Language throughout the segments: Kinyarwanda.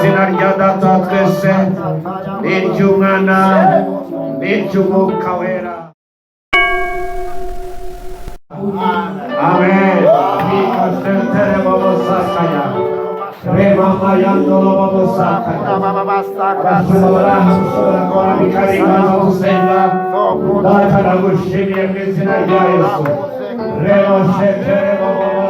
izina rya data twese n'iry'umwana n'iry'umwuka wera. Amen. Ikasentere babosakaya remama yandolo babosakaya basubora hamusubora kwa bikaringa gusenga data nagushimiye mu izina rya Yesu. Remo shetere babosakaya.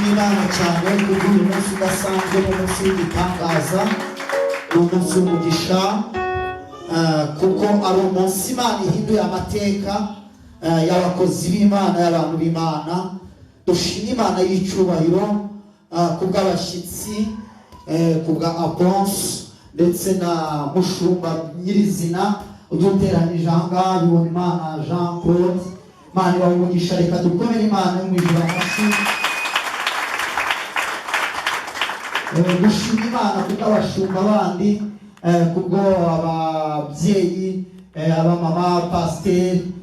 Imana cyane kuko uyu munsi udasanzwe n'umunsi w'igitangaza n'umunsi w'umugisha kuko ari umunsi Imana ihinduye amateka y'abakozi b'Imana, y'abantu b'Imana. Dushima Imana y'icyubahiro kubw'abashyitsi, kubwa Aponse ndetse na mushumba nyirizina uduteranije ahangaha, bibona Imana Jean Claude. Imana ibahe umugisha. Reka dukomere Imana yo mu ijuru amashyi. Dushima Imana kubw'abashumba bandi, kubwo ababyeyi, abamama, pasiteri,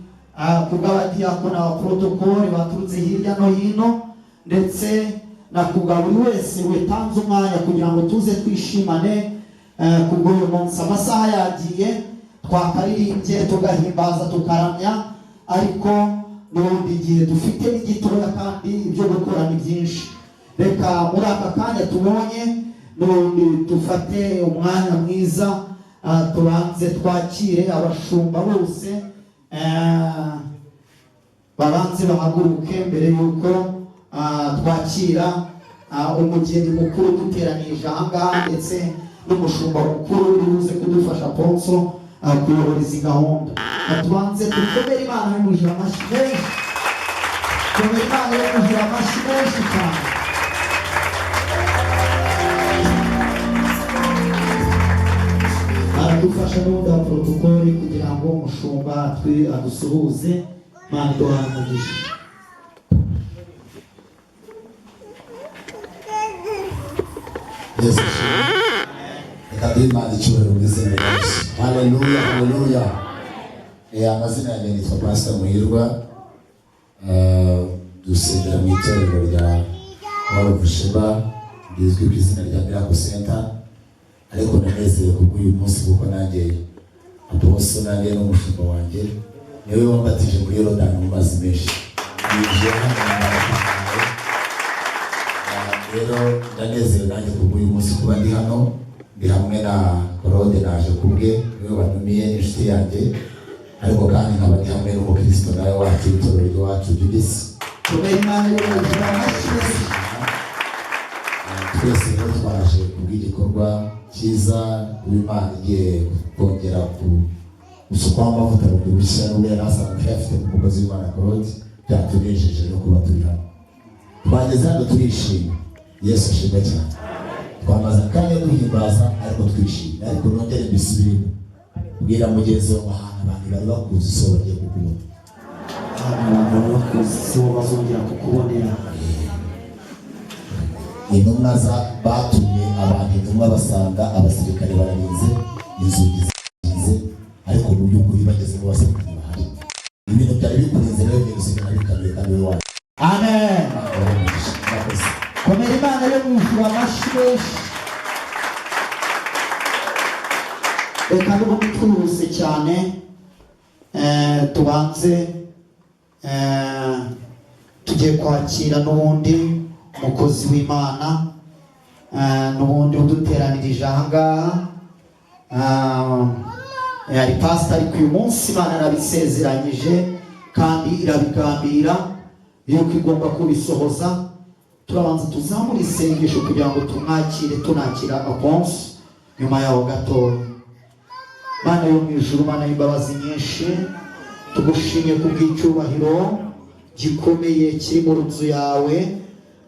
kubw'abadiyakoni, abaprotokoli baturutse hirya no hino, ndetse na kubwa buri wese wetanze umwanya kugira ngo tuze twishimane kubw'uyu munsi. Amasaha yagiye, twakaririmbye tugahimbaza tukaramya, ariko n'ubundi igihe dufite ni gitoya kandi ibyo gukora ni byinshi. Reka muri aka kanya tubonye n'ubundi dufate umwanya mwiza, tubanze twakire abashumba bose, babanze bahaguruke mbere yuko twakira umugeni mukuru duteranije ahangaha, ndetse n'umushumba mukuru uri buze kudufasha Ponso kuyobora izi gahunda. Tubanze dukomere Imana yo mu ijuru amashyi menshi. Dukomere Imana yo mu ijuru amashyi menshi cyane. Aradufasha n'ubundi wa protokoli kugira ngo umushumba adusuhuze. Imana iduhaye umugisha. Yesu reka duhe Imana icyubahiro mu izina rya Yesu. Haleluya, haleluya. Amazina yanjye nitwa Pastor Muhirwa, dusengera mu itorero rya All Sheba rizwi ku izina rya Miracle Center, ariko ndanezerewe kubw'uyu munsi kuko nanjye Apostle nanjye n'umushumba wanjye niwe wambatije muri Yorodani mu mazi menshi. Rero ndanezerewe nanjye kubw'uyu munsi kuba ndi hano, ndi hamwe na Claude naje kubwe, niwe wanumiye inshuti yanjye, ariko kandi nkaba ndi hamwe n'umukristo nawe wacu itorero ry'iwacu Judith. Twese rero twaje kubw'igikorwa cyiza Imana igiye kongera gusukwaho amavuta bundi bushya n'ubwo yari asanzwe ayafite ku mukozi w'Imana Claude. Byatunejeje no kuba turi hano, twageze hano turishimye. Yesu ashimwe cyane. Twamaze akanya duhimbaza ariko twishimye, ariko nongere mbisubiremo, bwira mugenzi wawe ahantu abantu bari bakuzi so bagiye kukubona. Abantu bari bakuzi so bazongera kukubonera. Intumwa batumye abantu, intumwa basanga abasirikare bararinze, inzugi zikinze, ariko mu by'ukuri bageze mu basirikare bahari. Ibintu byari bikurinze rero bigusigara bikanuye kandi we waje. Amen. Komera Imana yo mu ijuru amashyi menshi. Reka n'ubundi twihuse cyane, tubanze tugiye kwakira n'ubundi umukozi w'Imana, n'ubundi uduteranirije ahangaha. Yari pastor, ariko uyu munsi Imana yarabisezeranyije kandi irabigambira yuko igomba kubisohoza. Turabanza tuzamura isengesho kugira ngo tumwakire, tunakira Aponse nyuma yaho gatoya. Mana yo mu ijuru, Mana y'imbabazi nyinshi, tugushimye kubw'icyubahiro gikomeye kiri mu nzu yawe,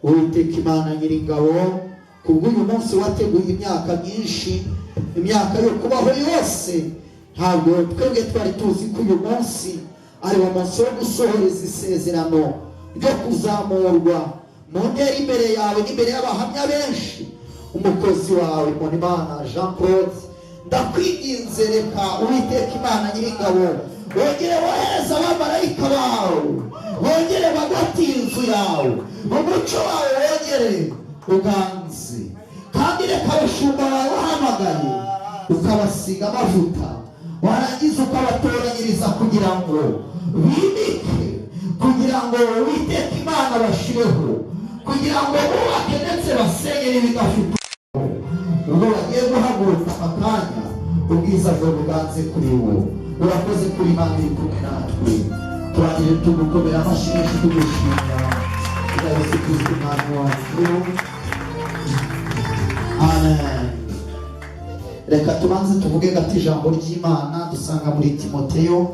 Uwiteka Imana Nyiringabo, kubw'uyu munsi wateguye imyaka myinshi, imyaka yo kubaho yose. Ntabwo twebwe twari tuzi ko uyu munsi ari wo munsi wo gusohoreza isezerano ryo kuzamurwa mu ntera imbere yawe n'imbere y'abahamya benshi. Umukozi wawe Imana Jean Claude, ndakwinginze reka Uwiteka Imana Nyiringabo wongere wohereza abamarayika bawe, wongere bagwate inzu yawe, umuco wawe wongere uganze, kandi reka abashumba bawe wahamagaye ukabasiga amavuta, warangiza ukabatoranyiriza kugira ngo bimike, kugira ngo Uwiteka Imana bashireho, kugira ngo bubake ndetse basenyere bidafite. Ubwo bagiye guhaguruka akanya, ubwiza bwe buganze kuri wo. Urakoze kuri Imana iri kumwe natwe. Turangije tugukomera amashyi menshi tugushimira. Tugarutse kuzwa Imana wacu. Amen. reka tubanze tuvuge gato ijambo ry'Imana dusanga muri Timoteyo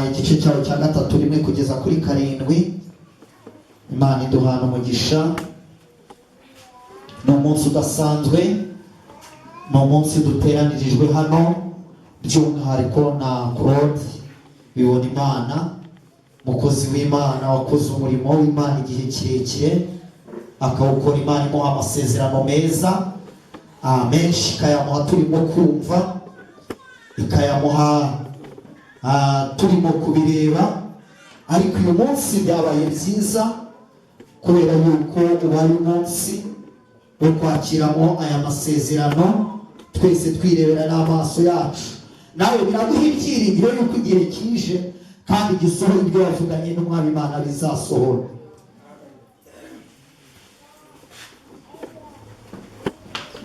igice cyawe cya 3:1-7. Imana iduhana umugisha. Ni umunsi udasanzwe, ni umunsi duteranirijwe hano by'umwihariko na Claude Bibonimana, umukozi w'Imana wakoze umurimo w'Imana igihe kirekire, akawukora Imana imuha amasezerano meza menshi, ikayamuha turimo kumva, ikayamuha turimo kubireba. Ariko uyu munsi byabaye byiza kubera yuko ubaye umunsi wo kwakiramo aya masezerano twese twirebera n'amaso yacu. Nawe biraguha ibyiringiro yuko igihe kije kandi gisohora ibyo yavuganye n'Umwami Imana bizasohora.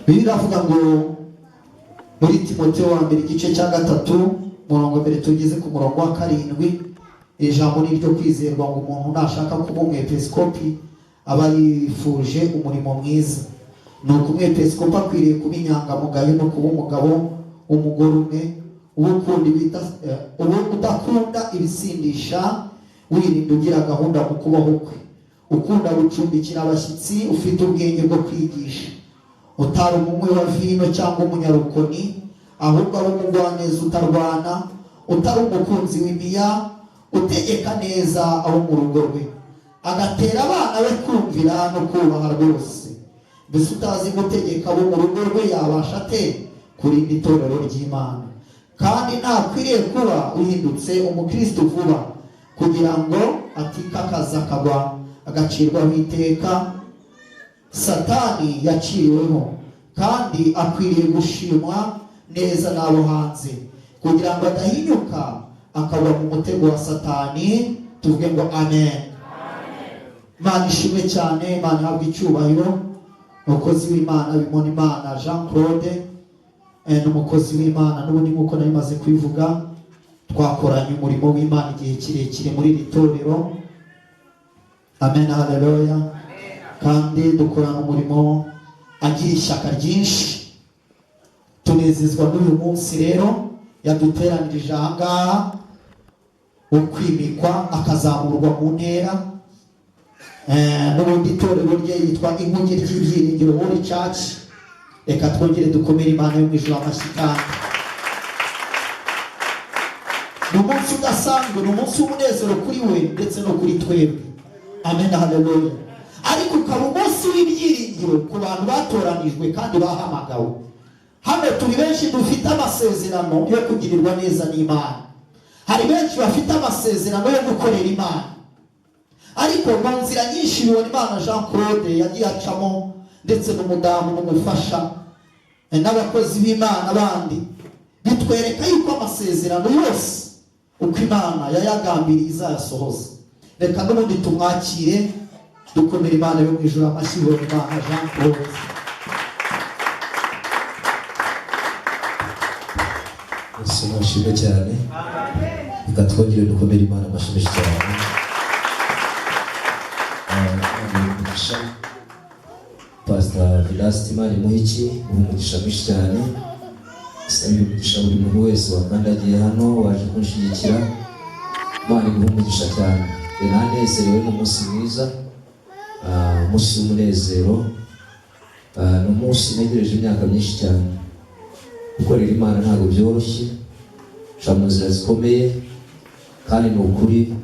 Bibiliya iravuga ngo muri Timoteyo wa mbere igice cya 3 tugeze ku murongo wa 7, ijambo ni ryo kwizerwa ngo umuntu nashaka kuba umwepiskopi aba yifuje umurimo mwiza. Nuko umwepiskopi akwiriye kuba inyangamugayo no kuba umugabo umugore umwe, ubu udakunda ibisindisha, wirinda ugira gahunda mu kubaho kwe, ukunda gucumbikira abashyitsi, ufite ubwenge bwo kwigisha, utari umwe wa vino cyangwa umunyarukoni, ahubwo ari umugwaneza utarwana, utari umukunzi w'imiya, utegeka neza abo mu rugo rwe, agatera abana be kumvira no kubaha rwose. Mbese utazi gutegeka abo mu rugo rwe yabasha ate kurinda itorero ry'Imana? Kandi ntakwiriye kuba uhindutse umukristo vuba kugira ngo atikakaza akagwa agacirwaho iteka Satani yaciriweho, kandi akwiriye gushimwa neza n'abo hanze kugira ngo adahinyuka akagwa mu mutego wa Satani. Tuvuge ngo amen. Imana ishimwe cyane, Imana ihabwe icyubahiro. Umukozi w'Imana Bibonimana Jean Claude n'umukozi w'Imana n'ubundi nk'uko nari maze kwivuga, twakoranye umurimo w'Imana igihe kirekire muri iri torero. Amen, haleluya. Kandi dukorana umurimo agira ishyaka ryinshi. Tunezezwa n'uyu munsi rero yaduteranirije ahangaha wo kwimikwa akazamurwa mu ntera. N'ubundi itorero rye yitwa Inkuge ry'Ibyiringiro Holy Church. Reka twongere dukomere Imana yo mu ijuru amashyi kandi. Ni umunsi udasanzwe, ni umunsi w'umunezero kuri we ndetse no kuri twebwe. Amen, haleluya. Ariko ukaba umunsi w'ibyiringiro ku bantu batoranijwe kandi bahamagawe. Hano turi benshi dufite amasezerano yo kugirirwa neza n'Imana. Hari benshi bafite amasezerano yo gukorera Imana. Ariko mu nzira nyinshi Bibonimana Jean Claude yagiye acamo, ndetse n'umudamu n'umufasha n'abakozi b'Imana bandi, bitwereka yuko amasezerano yose uko Imana yayagambiriye izayasohoza. Reka n'ubundi tumwakire dukomere Imana yo mu ijuru amashyi. Bibonimana Jean Claude. Yesu nashimwe cyane. Reka twongere dukomere Imana amashyi cyane. Pastor Vilas Timani Muhiki, umugisha mwinshi cyane. Sabi umugisha buri muntu wese wakandagiye hano waje kunshyigikira. Imana iguhe umugisha cyane. Nanezerewe n'umunsi mwiza, umunsi w'umunezero, n'umunsi negereje imyaka myinshi cyane. Gukorera Imana ntabwo byoroshye, uca mu nzira zikomeye, kandi ni ukuri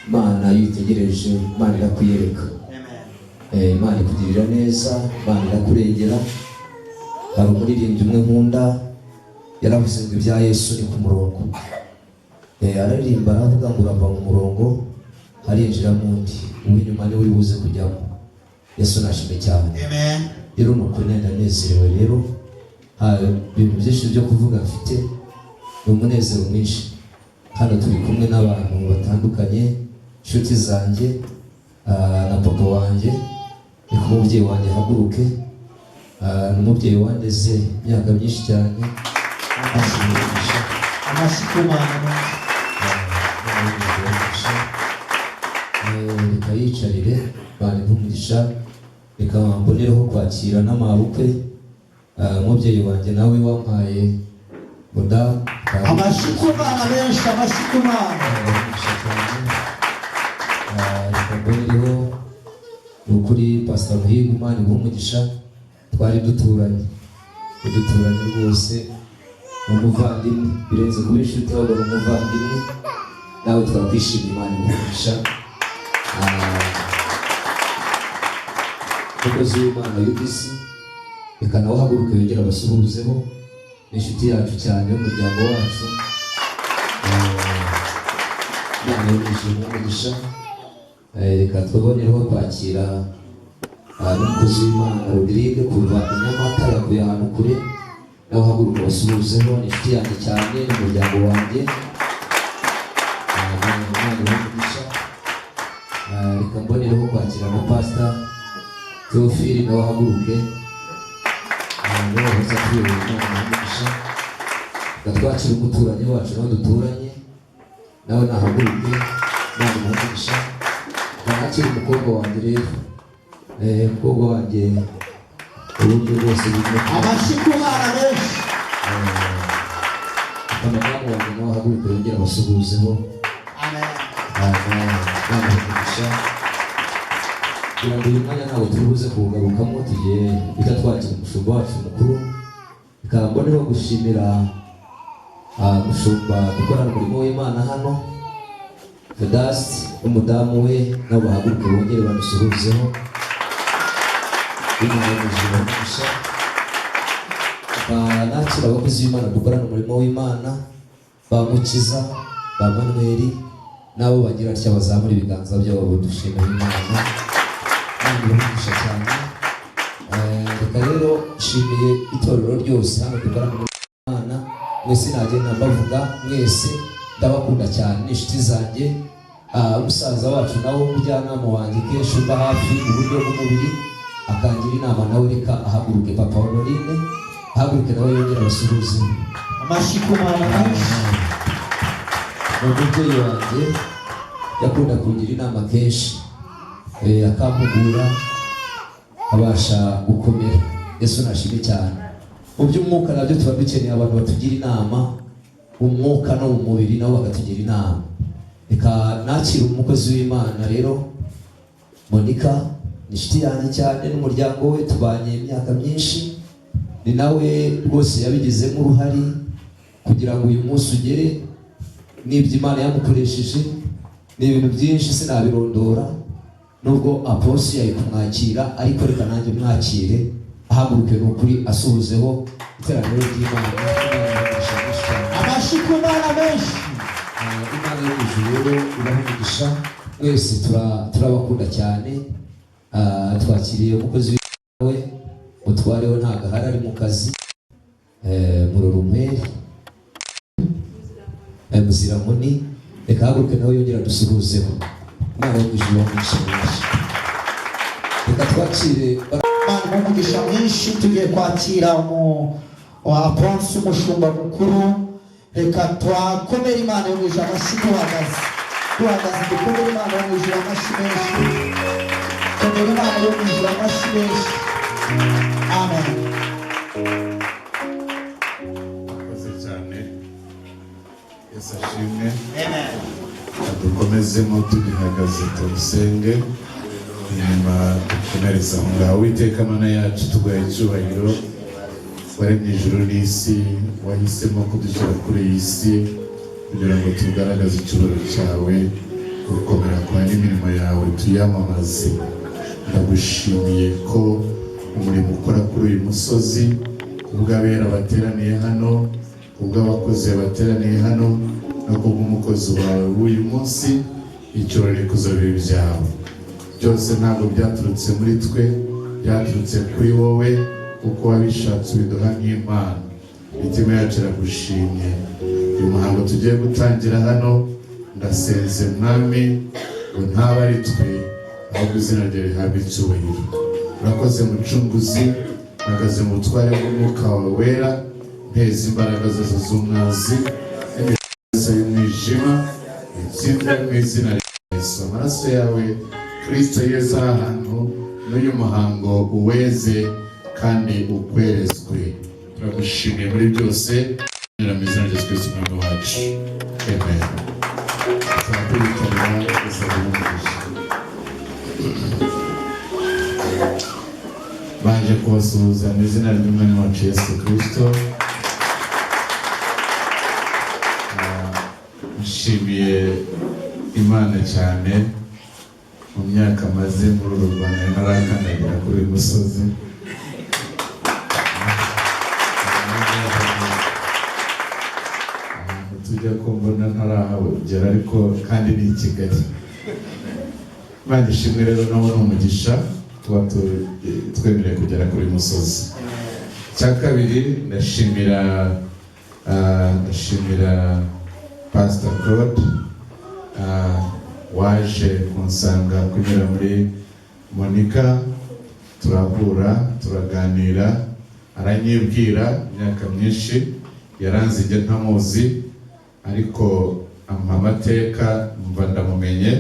Imana iyo uyitegereje Imana irakwiyereka. Imana ikugirira neza, Imana irakurengera. Hari umuririmbyi umwe nkunda yaravuze ngo ibya Yesu ni ku murongo. Araririmba aravuga ngo urava mu murongo harinjiramo undi, uw'inyuma niwe uri buze kujyamo. Yesu nashimwe cyane. Rero ni ukuri ndanezerewe. Rero ibintu byinshi byo kuvuga mfite, ni umunezero mwinshi. Hano turi kumwe n'abantu batandukanye, inshuti zanjye na papa wanjye, reka umubyeyi wanjye ahaguruke, n'umubyeyi wandeze imyaka myinshi cyane. Amashyi ku Mana. Reka yicarire, Imana imuhe umugisha. Reka mbonereho kwakira n'amabukwe umubyeyi wanjye nawe wampaye mudamu amashikumana menshi amashikumana reka mboneriho ni ukuri Pastor Muhigu Imana iguhe umugisha twari duturanye rwose umuvandimwe birenze kuba inshuti ahubwo ni umuvandimwe nawe twakwishimira Imana iguhe umugisha umukozi w'Imana y'ubisi reka nawe uhaguruke yongera abasuhuzeho inshuti yacu cyane y'umuryango wacu Imana y'umugisha reka twabonereho kwakira n'umukozi w'Imana Rodrigue kuva i Nyamata yakuye ahantu kure nawe uhaguruke basuhuzeho inshuti yanjye cyane n'umuryango wanjye Imana y'umugisha reka mbonereho kwakira na Pastor Theophile nawe uhaguruke nawe wahoze atuyobora Imana y'umugisha gatwakira umuturanyi wacu nawe duturanye nawe nahaguruke Imana y'umugisha nakira umukobwa wanjye rero umukobwa wanjye uburyo bwose amashikumana menshi madamu wanjye nawe ahaguruke yongera abasuhuzeho Imana y'umugisha kugira ngo uyu mwanya ntabwo turi buze kuwugarukamo tugiye guhita twakira umushumba wacu mukuru bikaba mbonereho gushimira umushumba dukorana umurimo w'Imana hano Vedasti n'umudamu we nabo bahaguruke bongere bamusuhuzeho Imana y'umugisha nakira abakozi b'Imana dukorana umurimo w'Imana bamukiza ba Manuel nabo bagira atya bazamura ibiganza byabo dushimira Imana umugisha cyane reka rero nshimiye itorero ryose hano dukorana n'Imana mwese nagenda mbavuga mwese ndabakunda cyane n'inshuti zanjye umusaza wacu nawe umujyanama wanjye kenshi umba hafi mu buryo bw'umubiri akangira inama nawe reka ahaguruke papa Honorine ahaguruke nawe yongera abasuhuze amashikumana menshi umubyeyi wanjye yakunda kungira inama kenshi akampugura abasha gukomera Yesu nashimye cyane mu by'umwuka nabyo tuba dukeneye abantu batugira inama umwuka no mu mubiri nabo bakatugira inama reka nakira umukozi w'Imana rero Monica ni inshuti yanjye cyane n'umuryango we tubanye imyaka myinshi ni nawe rwose yabigizemo uruhare kugira ngo uyu munsi ugere n'ibyo Imana yamukoresheje ni ibintu byinshi sinabirondora nubwo aposi yari kumwakira ariko reka nanjye mwakire ahaguruke ni ukuri asuhuzeho iteraniro ry'Imana amashikumana menshi Imana y'ijuru rero ibahe umugisha mwese turabakunda cyane twakiriye umukozi we utwareho ntabwo ahari ari mu kazi Murorumeri Muziramuni reka ahaguruke nawe yongera dusuhuzeho Imana y'ijuru umugisha mwinshi reka twakire Imana y'umugisha mwinshi tugiye kwakira Ponce umushumba mukuru reka twakomere Imana y'umugisha amashyi duhagaze dukomere Imana y'umugisha amashyi menshi komere Imana y'umugisha amashyi menshi amen Murakoze cyane Yesu ashimwe amen dukomezemo tugihagaze turusenge inyuma dukomereza aho ngaho Uwiteka Mana yacu tuguhaye icyubahiro waremye ijuru n'isi wahisemo kudushyira kuri iyi si kugira ngo tugaragaze icyubahiro cyawe gukomera kwawe n'imirimo yawe tuyamamaze ndagushimiye ko umurimo ukora kuri uyu musozi kubw'abera bateraniye hano kubw'abakozi bateraniye hano no kubw'umukozi wawe w'uyu munsi icyubahiro kuzabera ibyawe byose ntabwo byaturutse muri twe byaturutse kuri wowe kuko wabishatse ubiduha nk'Imana imitima yacu iragushimye uyu muhango tugiye gutangira hano ndasenze mwami ngo ntaba ari twe ahubwo izina ryawe rihabwe icyubahiro urakoze mucunguzi mpagaze mu butware bw'umwuka wawe wera nteza imbaraga zose z'umwanzi n'imitima y'umwijima itsindwe mu izina rya Yesu amaraso yawe Kristo yeza ahantu n'uyu muhango uweze kandi ukwerezwe. Turagushimiye muri byose mu izina rya Yesu Kristo umwami wacu, amen. Turakurikirana gusaba umugisha. Baje kubasuhuza mu izina ry'umwami wacu Yesu Kristo. Nshimiye Imana cyane mu myaka maze muri uru Rwanda ntarakandagira kuri uyu musozi. Tujya kumbona ntarahabugera ariko kandi ni i Kigali. Imana ishimwe rero nawe ni umugisha tuba twemerewe kugera kuri uyu musozi. Icya kabiri ndashimira Pastor Claude waje kunsanga kunyura muri Monica, turahura turaganira, aranyibwira imyaka myinshi yaranzige ntamuzi ariko ampa amateka mva ndamumenye,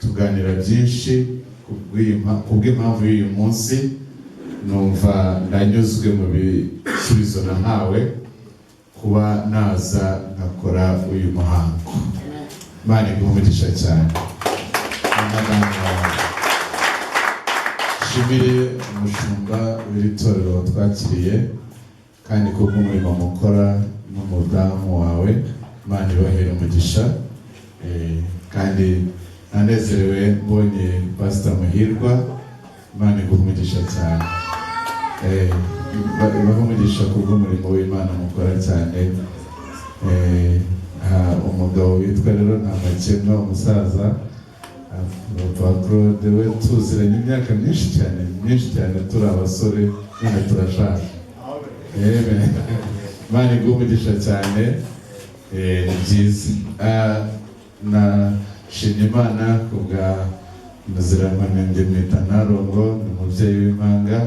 tuganira byinshi kubw'impamvu y'uyu munsi. Numva ndanyuzwe mu bisubizo nahawe kuba naza nkakora uyu muhango. Imana iguhe umugisha cyane. Shimire umushumba w'iri torero twakiriye kandi kubw'umurimo mukora n'umudamu wawe. Imana ibahere umugisha. Kandi nanezerewe mbonye Pastor Muhirwa. Imana iguhe umugisha cyane. Ibahe umugisha kubw'umurimo w'Imana mukora cyane. Umugabo witwa rero Ntamakemwa, umusaza Papa Claude, we tuziranye imyaka myinshi cyane turi abasore none turashaka. Imana iguhe umugisha cyane. Ni byiza. Nashimye Imana kubwa Muzirankwenge mwita Ntarongo, ni umubyeyi w'impanga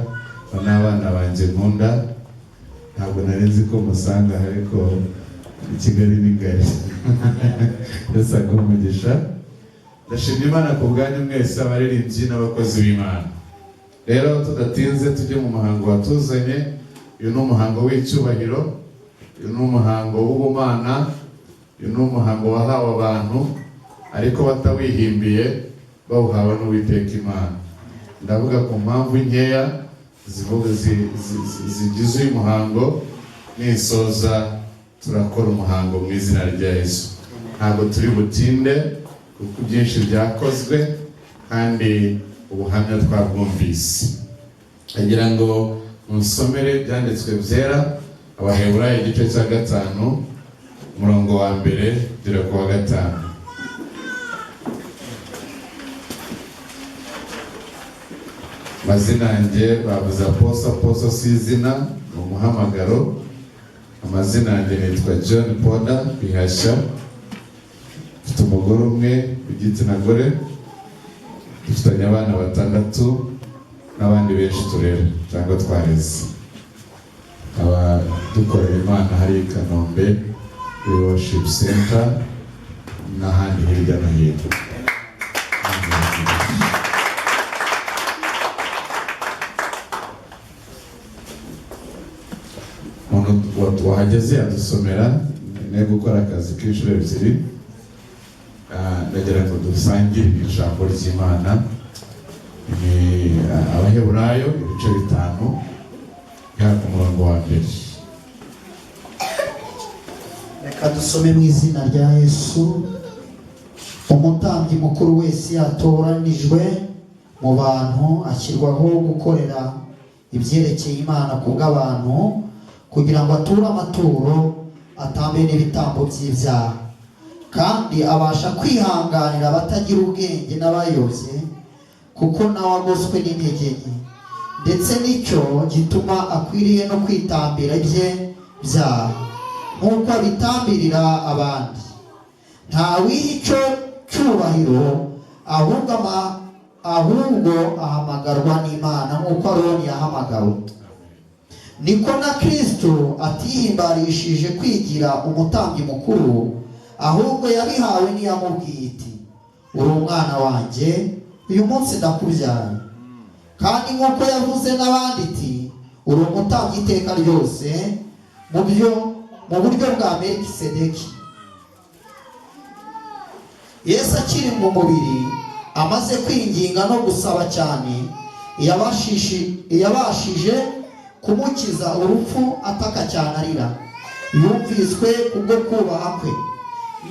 n'abana banjye nkunda. Ntabwo nari nzi ko musanga ariko i Kigali ni ngari. Yesu aguhe umugisha. Ndashimye Imana ku bwanyu mwese abaririmbyi n'abakozi b'Imana. Rero tudatinze tujye mu muhango watuzanye. Uyu ni umuhango w'icyubahiro, uyu ni umuhango w'ubumana, uyu ni umuhango wahawe abantu ariko batawihimbiye, bawuhawe n'Uwiteka Imana. Ndavuga ku mpamvu nkeya zigize uyu muhango. Nisoza turakora umuhango mu izina rya Yesu. Ntabwo turi butinde kuko byinshi byakozwe kandi ubuhamya twabwumvise. Agira ngo musomere byanditswe byera, Abaheburayo igice cya 5 umurongo wa 1 kugera ku wa 5. Mazina yanjye bavuze Aposo si izina, ni umuhamagaro. Amazina yanjye nitwa John Poda Bihashya. Mfite umugore umwe w'igitsina gore, dufitanye abana 6 n'abandi benshi turera cyangwa twareze. Dukorera Imana hari i Kanombe Worship Center n'ahandi hirya no hino. Umuntu wahageze adusomera ne gukora akazi k'inshuro ebyiri. Ndagira ngo dusangire ijambo ry'Imana. Ni Abaheburayo ibice 5 ku murongo wa 1. Reka dusome mu izina rya Yesu. Umutambyi mukuru wese yatoranijwe mu bantu ashyirwaho gukorera ibyerekeye Imana kubw'abantu, kugira ngo ature amaturo, atambe n'ibitambo by'ibyaha, kandi abasha kwihanganira abatagira ubwenge n'abayobye, kuko nawe agoswe n'intege nke, ndetse nicyo gituma akwiriye no kwitambira ibye byaha nk'uko abitambirira abandi. Ntawiha icyo cyubahiro, ahubwo ahamagarwa n'Imana nk'uko Aroni yahamagawe. Niko na Kristo atihimbarishije kwigira umutambyi mukuru, ahubwo yabihawe n'iyamubwiye iti, uri umwana wanjye, uyu munsi ndakubyaye. Kandi nk'uko yavuze n'abandi iti, uri umutambyi iteka ryose mu buryo bwa Melikisedeki. Yesu akiri mu mubiri amaze kwinginga no gusaba cyane, yabashije kumukiza urupfu ataka cyane arira. Yumviswe kubwo kubaha kwe.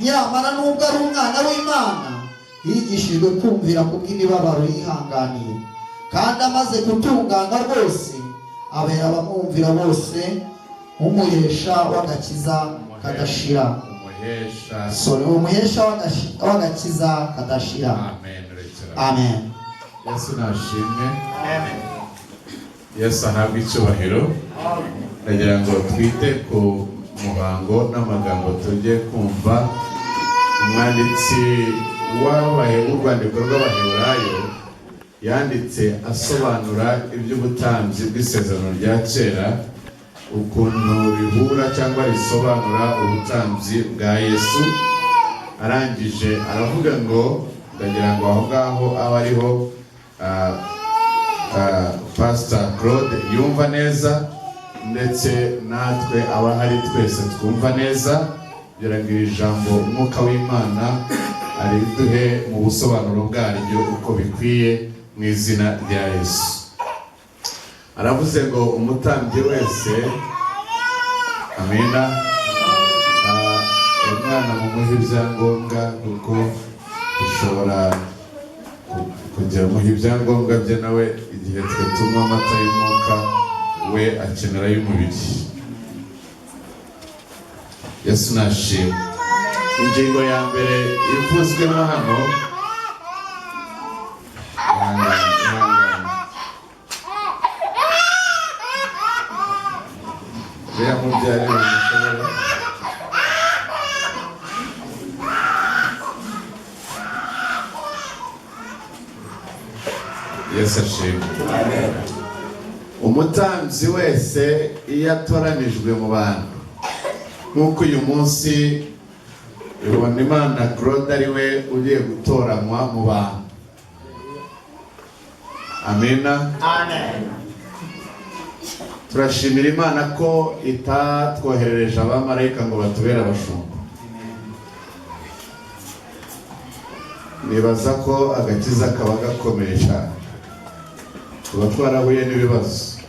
Nyamara nubwo ari umwana w'Imana, yigishijwe kumvira kubw'imibabaro yihanganiye, kandi amaze gutungana rwose abera abamwumvira bose umuhesha w'agakiza kadashira. Umuhesha w'agakiza kadashira. Amen. Yesu nashimwe. Yesu ahabwe icyubahiro. Ndagira ngo twite ku muhango n'amagambo tugiye kumva. Umwanditsi w'urwandiko rw'Abaheburayo yanditse asobanura iby'ubutambyi bw'isezerano rya kera, ukuntu bihura cyangwa risobanura ubutambyi bwa Yesu. Arangije aravuga ngo, ndagira ngo aho ngaho aba ariho Pastor Claude yumva neza, ndetse natwe abahari twese twumva neza, kugira ngo iri jambo umwuka w'Imana ariduhe mu busobanuro bwaryo uko bikwiye mu izina rya Yesu. Aravuze ngo umutambyi wese, amina, umwana mumuhe ibyangombwa, kuko ushobora kugira muhe ibyangombwa bye nawe igihe twe tunywa amata y'umwuka, we akenera y'umubiri. Yesu nashimwe. Ingingo ya mbere ivuzwemo hano, bea mubyare umushobora. Yesu ashimwe. Umutambyi wese iyo atoranijwe mu bantu, nk'uko uyu munsi Imana Claude ari we ugiye gutoranywa mu bantu. Amina. Amen. Turashimira Imana ko itatwoherereje abamarayika ngo batubere abashumba. Nibaza ko agakiza kaba gakomeye cyane, tuba twarahuye n'ibibazo.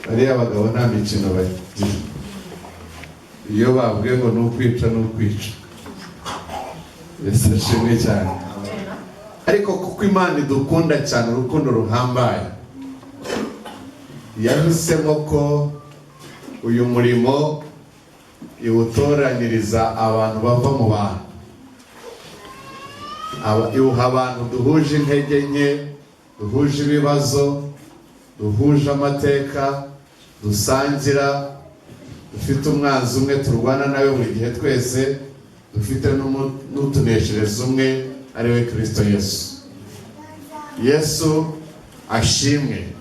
Bariya abagabo nta mikino bagira, iyo babwiye ngo n'ukwica n'ukwica. Yesu ashimwe cyane. Ariko kuko Imana idukunda cyane urukundo ruhambaye, yahisemo ko uyu murimo iwutoranyiriza abantu bava mu bantu. Iwuha abantu duhuje intege nke, duhuje ibibazo, duhuje amateka, dusangira, dufite umwanzi umwe turwana nawe buri gihe twese, dufite n'utuneshereza umwe ari we Kristo Yesu. Yesu ashimwe.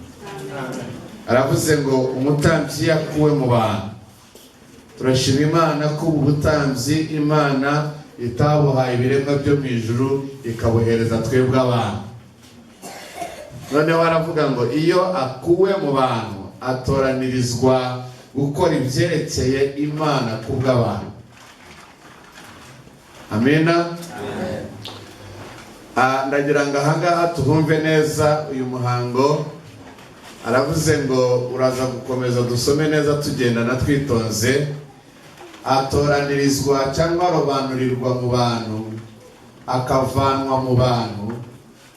Aravuze ngo umutambyi yakuwe mu bantu. Turashima Imana ko ubu butambyi Imana itabuhaye ibiremwa byo mu ijuru, ikabuhereza twebwe abantu. Noneho aravuga ngo iyo akuwe mu bantu atoranirizwa gukora ibyerekeye Imana kubw'abantu. Amina. Ndagira ngo ahangaha tuhumve neza uyu muhango. Aravuze ngo uraza gukomeza dusome neza tugendana twitonze. Atoranirizwa cyangwa arobanurirwa mu bantu, akavanwa mu bantu,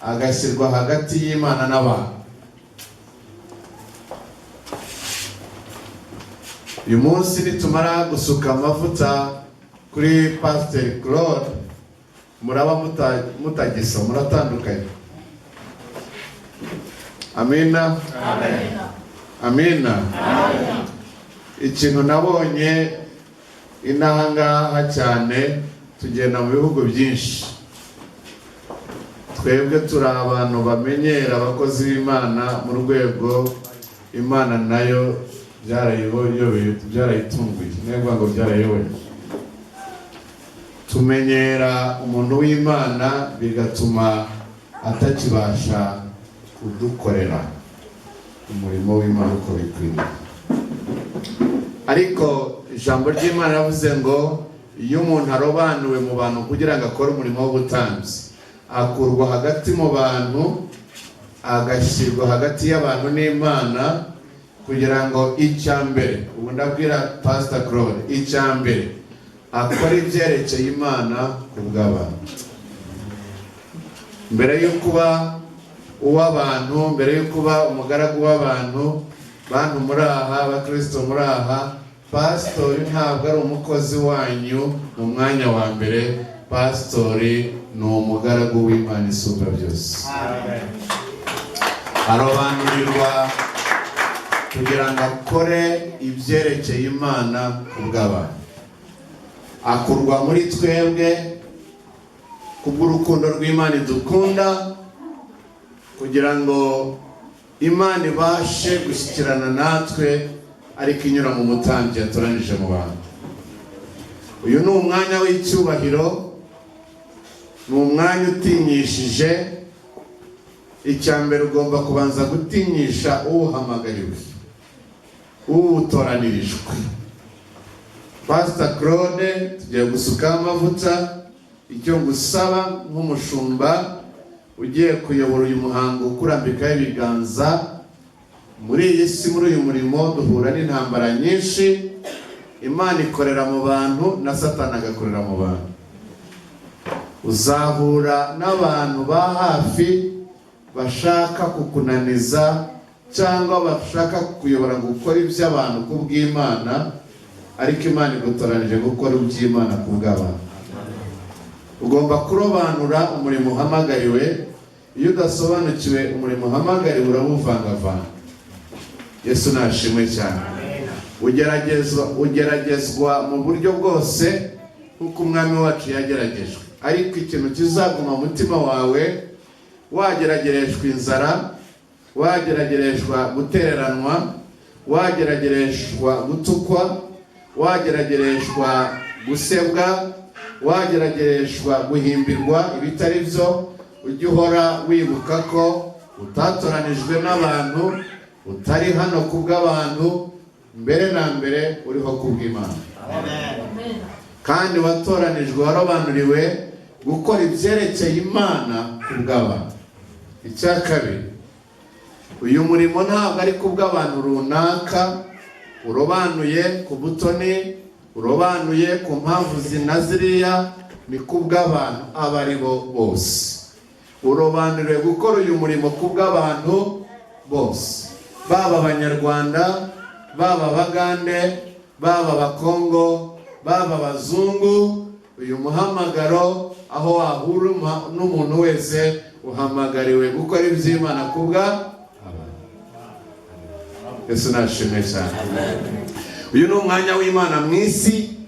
agashyirwa hagati y'Imana n'abantu. Uyu munsi nitumara gusuka amavuta kuri Pastor Claude, muraba mutagisa, muratandukanye. Amina. Amina. Ikintu nabonye inahangaha cyane, tugenda mu bihugu byinshi, twebwe turi abantu bamenyera abakozi b'Imana mu rwego Imana nayo byarayitunguye, nubwo ngo byarayoboye. Tumenyera umuntu w'Imana bigatuma atakibasha kudukorera. umurimo w'Imana uko bikwiriye. Ariko ijambo ry'Imana yavuze ngo iyo umuntu arobanuwe mu bantu kugira ngo akore umurimo w'ubutambyi, akurwa hagati mu bantu, agashyirwa hagati y'abantu n'Imana, kugira ngo icyambere, ubu ndabwira Pastor Claude, icyambere akora ibyerekeye Imana ku bw'abantu. Mbere yo kuba uw'abantu, mbere yo kuba umugaragu w'abantu, bantu muri aha, abakristo muri aha, pastori ntabwo ari umukozi wanyu mu mwanya wa mbere. Pastori ni umugaragu w'Imana isumba byose. Arobanurirwa kugira ngo akore ibyerekeye Imana ku bw'abantu. Akurwa muri twebwe kubw'urukundo rw'Imana idukunda, kugira ngo Imana ibashe gushyikirana natwe, ariko inyura mu mutambyi yatoranije mu bantu. Uyu ni umwanya w'icyubahiro, ni umwanya utinyishije. Icyambere ugomba kubanza gutinyisha uwuhamagariwe, uwutoranirijwe. Pastor Claude, tugiye gusukaho amavuta. Icyo ngusaba nk'umushumba ugiye kuyobora uyu muhango, kurambikaho ibiganza. Muri iyi si, muri uyu murimo duhura n'intambara nyinshi. Imana ikorera mu bantu na Satani agakorera mu bantu. Uzahura n'abantu ba hafi bashaka kukunaniza cyangwa bashaka kuyobora ngo ukore iby'abantu ku bw'Imana, ariko Imana igutoranije gukora iby'Imana ku bw'abantu. Ugomba kurobanura umurimo uhamagariwe. Iyo udasobanukiwe umurimo uhamagariwe urawuvangavanga. Yesu nashimwe cyane. Ugeragezwa mu buryo bwose nk'uko umwami wacu yageragejwe, ariko ikintu kizaguma mu mutima wawe, wageragereshwa inzara, wageragereshwa gutereranwa, wageragereshwa gutukwa, wageragereshwa gusebwa, wageragereshwa guhimbirwa ibitari byo, ujye uhora wibuka ko utatoranijwe n'abantu, utari hano ku bw'abantu, mbere na mbere uriho ku bw'Imana. Kandi watoranijwe, warobanuriwe gukora ibyerekeye Imana ku bw'abantu. Icya kabiri, uyu murimo ntabwo ari ku bw'abantu runaka, urobanuye ku butoni, urobanuye ku mpamvu ziriya, ni ku bw'abantu abo ari bo bose. Urobanuriwe gukora uyu murimo ku bw'abantu bose, baba Abanyarwanda, baba Abagande, baba Abakongo, baba Abazungu. Uyu muhamagaro, aho wahura n'umuntu wese, uhamagariwe gukora iby'Imana ku bw'abantu. Yesu nashimwe cyane. Uyu ni umwanya w'Imana mu isi.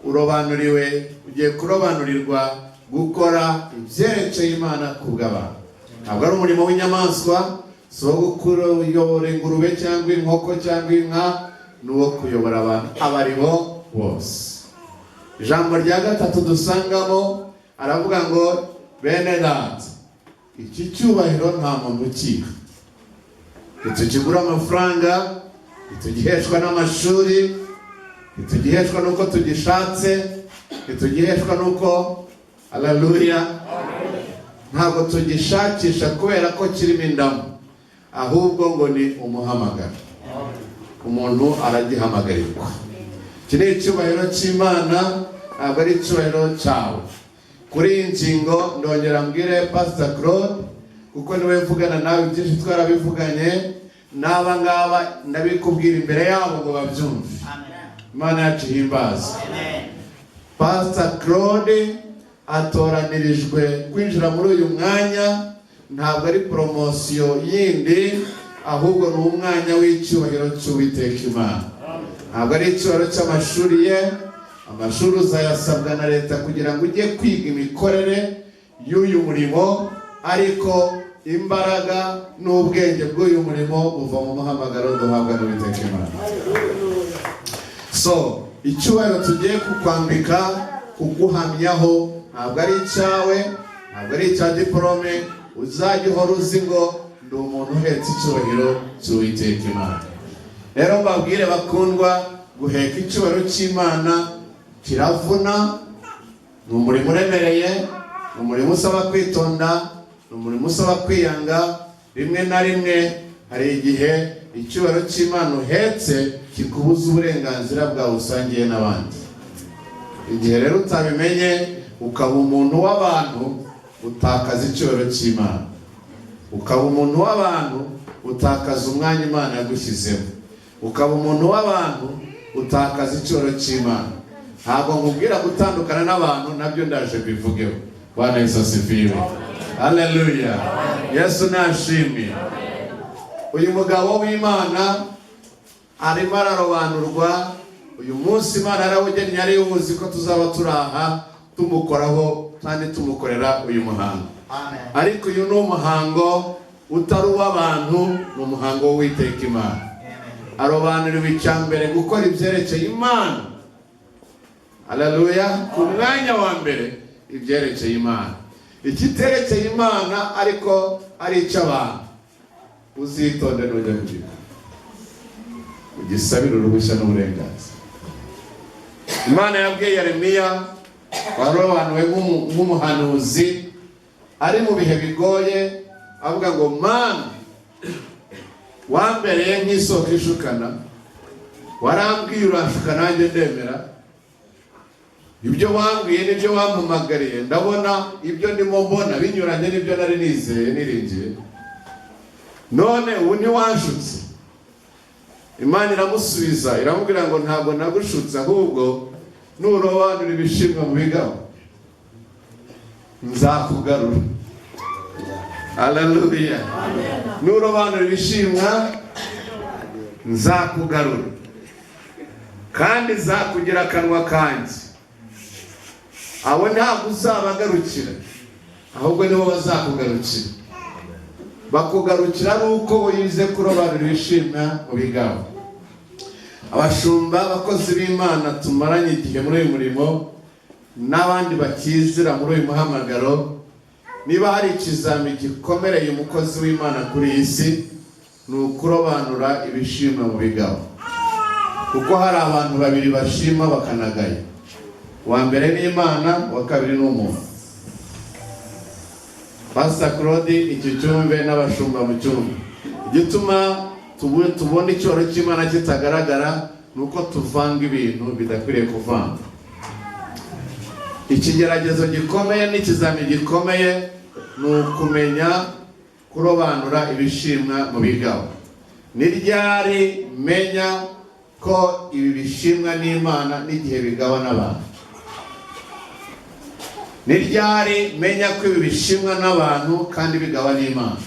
Urobanuriwe, ugiye kurobanurirwa gukora ibyerekeye Imana ku bw'abantu. Ntabwo ari umurimo w'inyamaswa, si uwo kuyobora ingurube cyangwa inkoko cyangwa inka, ni uwo kuyobora abantu abo ari bo bose. Ijambo rya gatatu dusangamo aravuga ngo, bene data, iki cyubahiro nta muntu ukiha. Ntitugigura amafaranga, ntitugiheshwa n'amashuri, ntitugiheshwa n'uko tugishatse, ntitugiheshwa n'uko, haleluya, ntabwo tugishakisha kubera ko kirimo indamu, ahubwo ngo ni umuhamagaro. Umuntu aragihamagarirwa. Iki ni icyubahiro cy'Imana, ntabwo ari icyubahiro cyawe. Kuri iyi ngingo ndongera mbwire Pastor Claude, kuko niwe mvugana nawe, byinshi twarabivuganye, n'aba ngaba ndabikubwira imbere yabo ngo babyumve. Imana yacu ihimbaza. Pastor Claude atoranirijwe kwinjira muri uyu mwanya, ntabwo ari promosiyo yindi, ahubwo ni umwanya w'icyubahiro cy'Uwiteka Imana. Ntabwo ari icyubahiro cy'amashuri ye. Amashuri uzayasabwa na leta kugira ngo ujye kwiga imikorere y'uyu murimo, ariko imbaraga n'ubwenge bw'uyu murimo buva mu muhamagaro duhabwa n'Uwiteka Imana. So, icyubahiro tugiye kukwambika, kuguhamyaho, ntabwo ari icyawe, ntabwo ari icya diplome. Uzajya uhora uzi ngo ndi umuntu uhetse icyubahiro cy'Uwiteka Imana. Rero mbabwire bakundwa, guheka icyubahiro cy'Imana kiravuna, ni umurimo uremereye, ni umurimo usaba kwitonda, ni umurimo usaba kwiyanga. Rimwe na rimwe hari igihe icyubahiro cy'Imana uhetse kikubuza uburenganzira bwawe usangiye n'abandi. Igihe rero utabimenye ukaba umuntu w'abantu, utakaza icyubahiro cy'Imana. Ukaba umuntu w'abantu, utakaza umwanya Imana yagushyizemo. Ukaba umuntu w'abantu, utakaza icyubahiro cy'Imana. Ntabwo nkubwira gutandukana n'abantu, nabyo ndaje bivugeho. Bwana Yesu asifiwe. Haleluya. Yesu nashimwe. Uyu mugabo w'Imana arimo ararobanurwa. Uyu munsi Imana yarawugennye, yari yuzi ko tuzaba turaha tumukoraho kandi tumukorera uyu muhango. Ariko uyu ni umuhango utari uw'abantu, ni umuhango w'Uwiteka Imana. Arobanuriwe icyambere gukora ibyerekeye Imana. Haleluya. Ku mwanya wa mbere ibyerekeye Imana. Ikiterekeye Imana ariko ari icy'abantu, uzitonde nujya kugira ugisabira uruhushya n'uburenganzira. Imana yabwiye Yeremiya, warobanuwe nk'umuhanuzi ari mu bihe bigoye, avuga ngo Mana, wambereye nk'isoko ishukana, warambwiye urashuka nanjye ndemera. Ibyo wambwiye nibyo wampamagariye, ndabona ibyo ndimo mbona binyuranye n'ibyo nari nizeye niringiye, none ubu ntiwanshutse. Imana iramusubiza iramubwira ngo ntabwo nagushutse, ahubwo nurobanura ibishimwa mu bigabo nzakugarura. Haleluya. Nurobanura ibishimwa nzakugarura, kandi nzakugira akanwa kanjye. Abo ntabwo uzabagarukira, ahubwo nibo bazakugarukira. Bakugarukira ari uko wize kurobanura ibishimwa mu bigabo. Abashumba, abakozi b'Imana tumaranye igihe muri uyu murimo, n'abandi bakizira muri uyu muhamagaro, niba hari ikizami gikomereye umukozi w'Imana kuri iyi si, ni ukurobanura ibishimwa mu bigabo. Kuko hari abantu babiri bashima bakanagaya. Uwa mbere ni Imana, uwa kabiri ni umuntu. Pastor Claude iki cyumve n'abashumba mu cyumba. Igituma tubona icyoro cy'Imana kitagaragara nuko tuvanga ibintu bidakwiriye kuvanga. Ikigeragezo gikomeye n'ikizami gikomeye ni ukumenya kurobanura ibishimwa mu bigabo. Ni ryari menya ko ibi bishimwa n'Imana n'igihe bigawa n'abantu? Ni ryari menya ko ibi bishimwa n'abantu kandi bigawa n'Imana?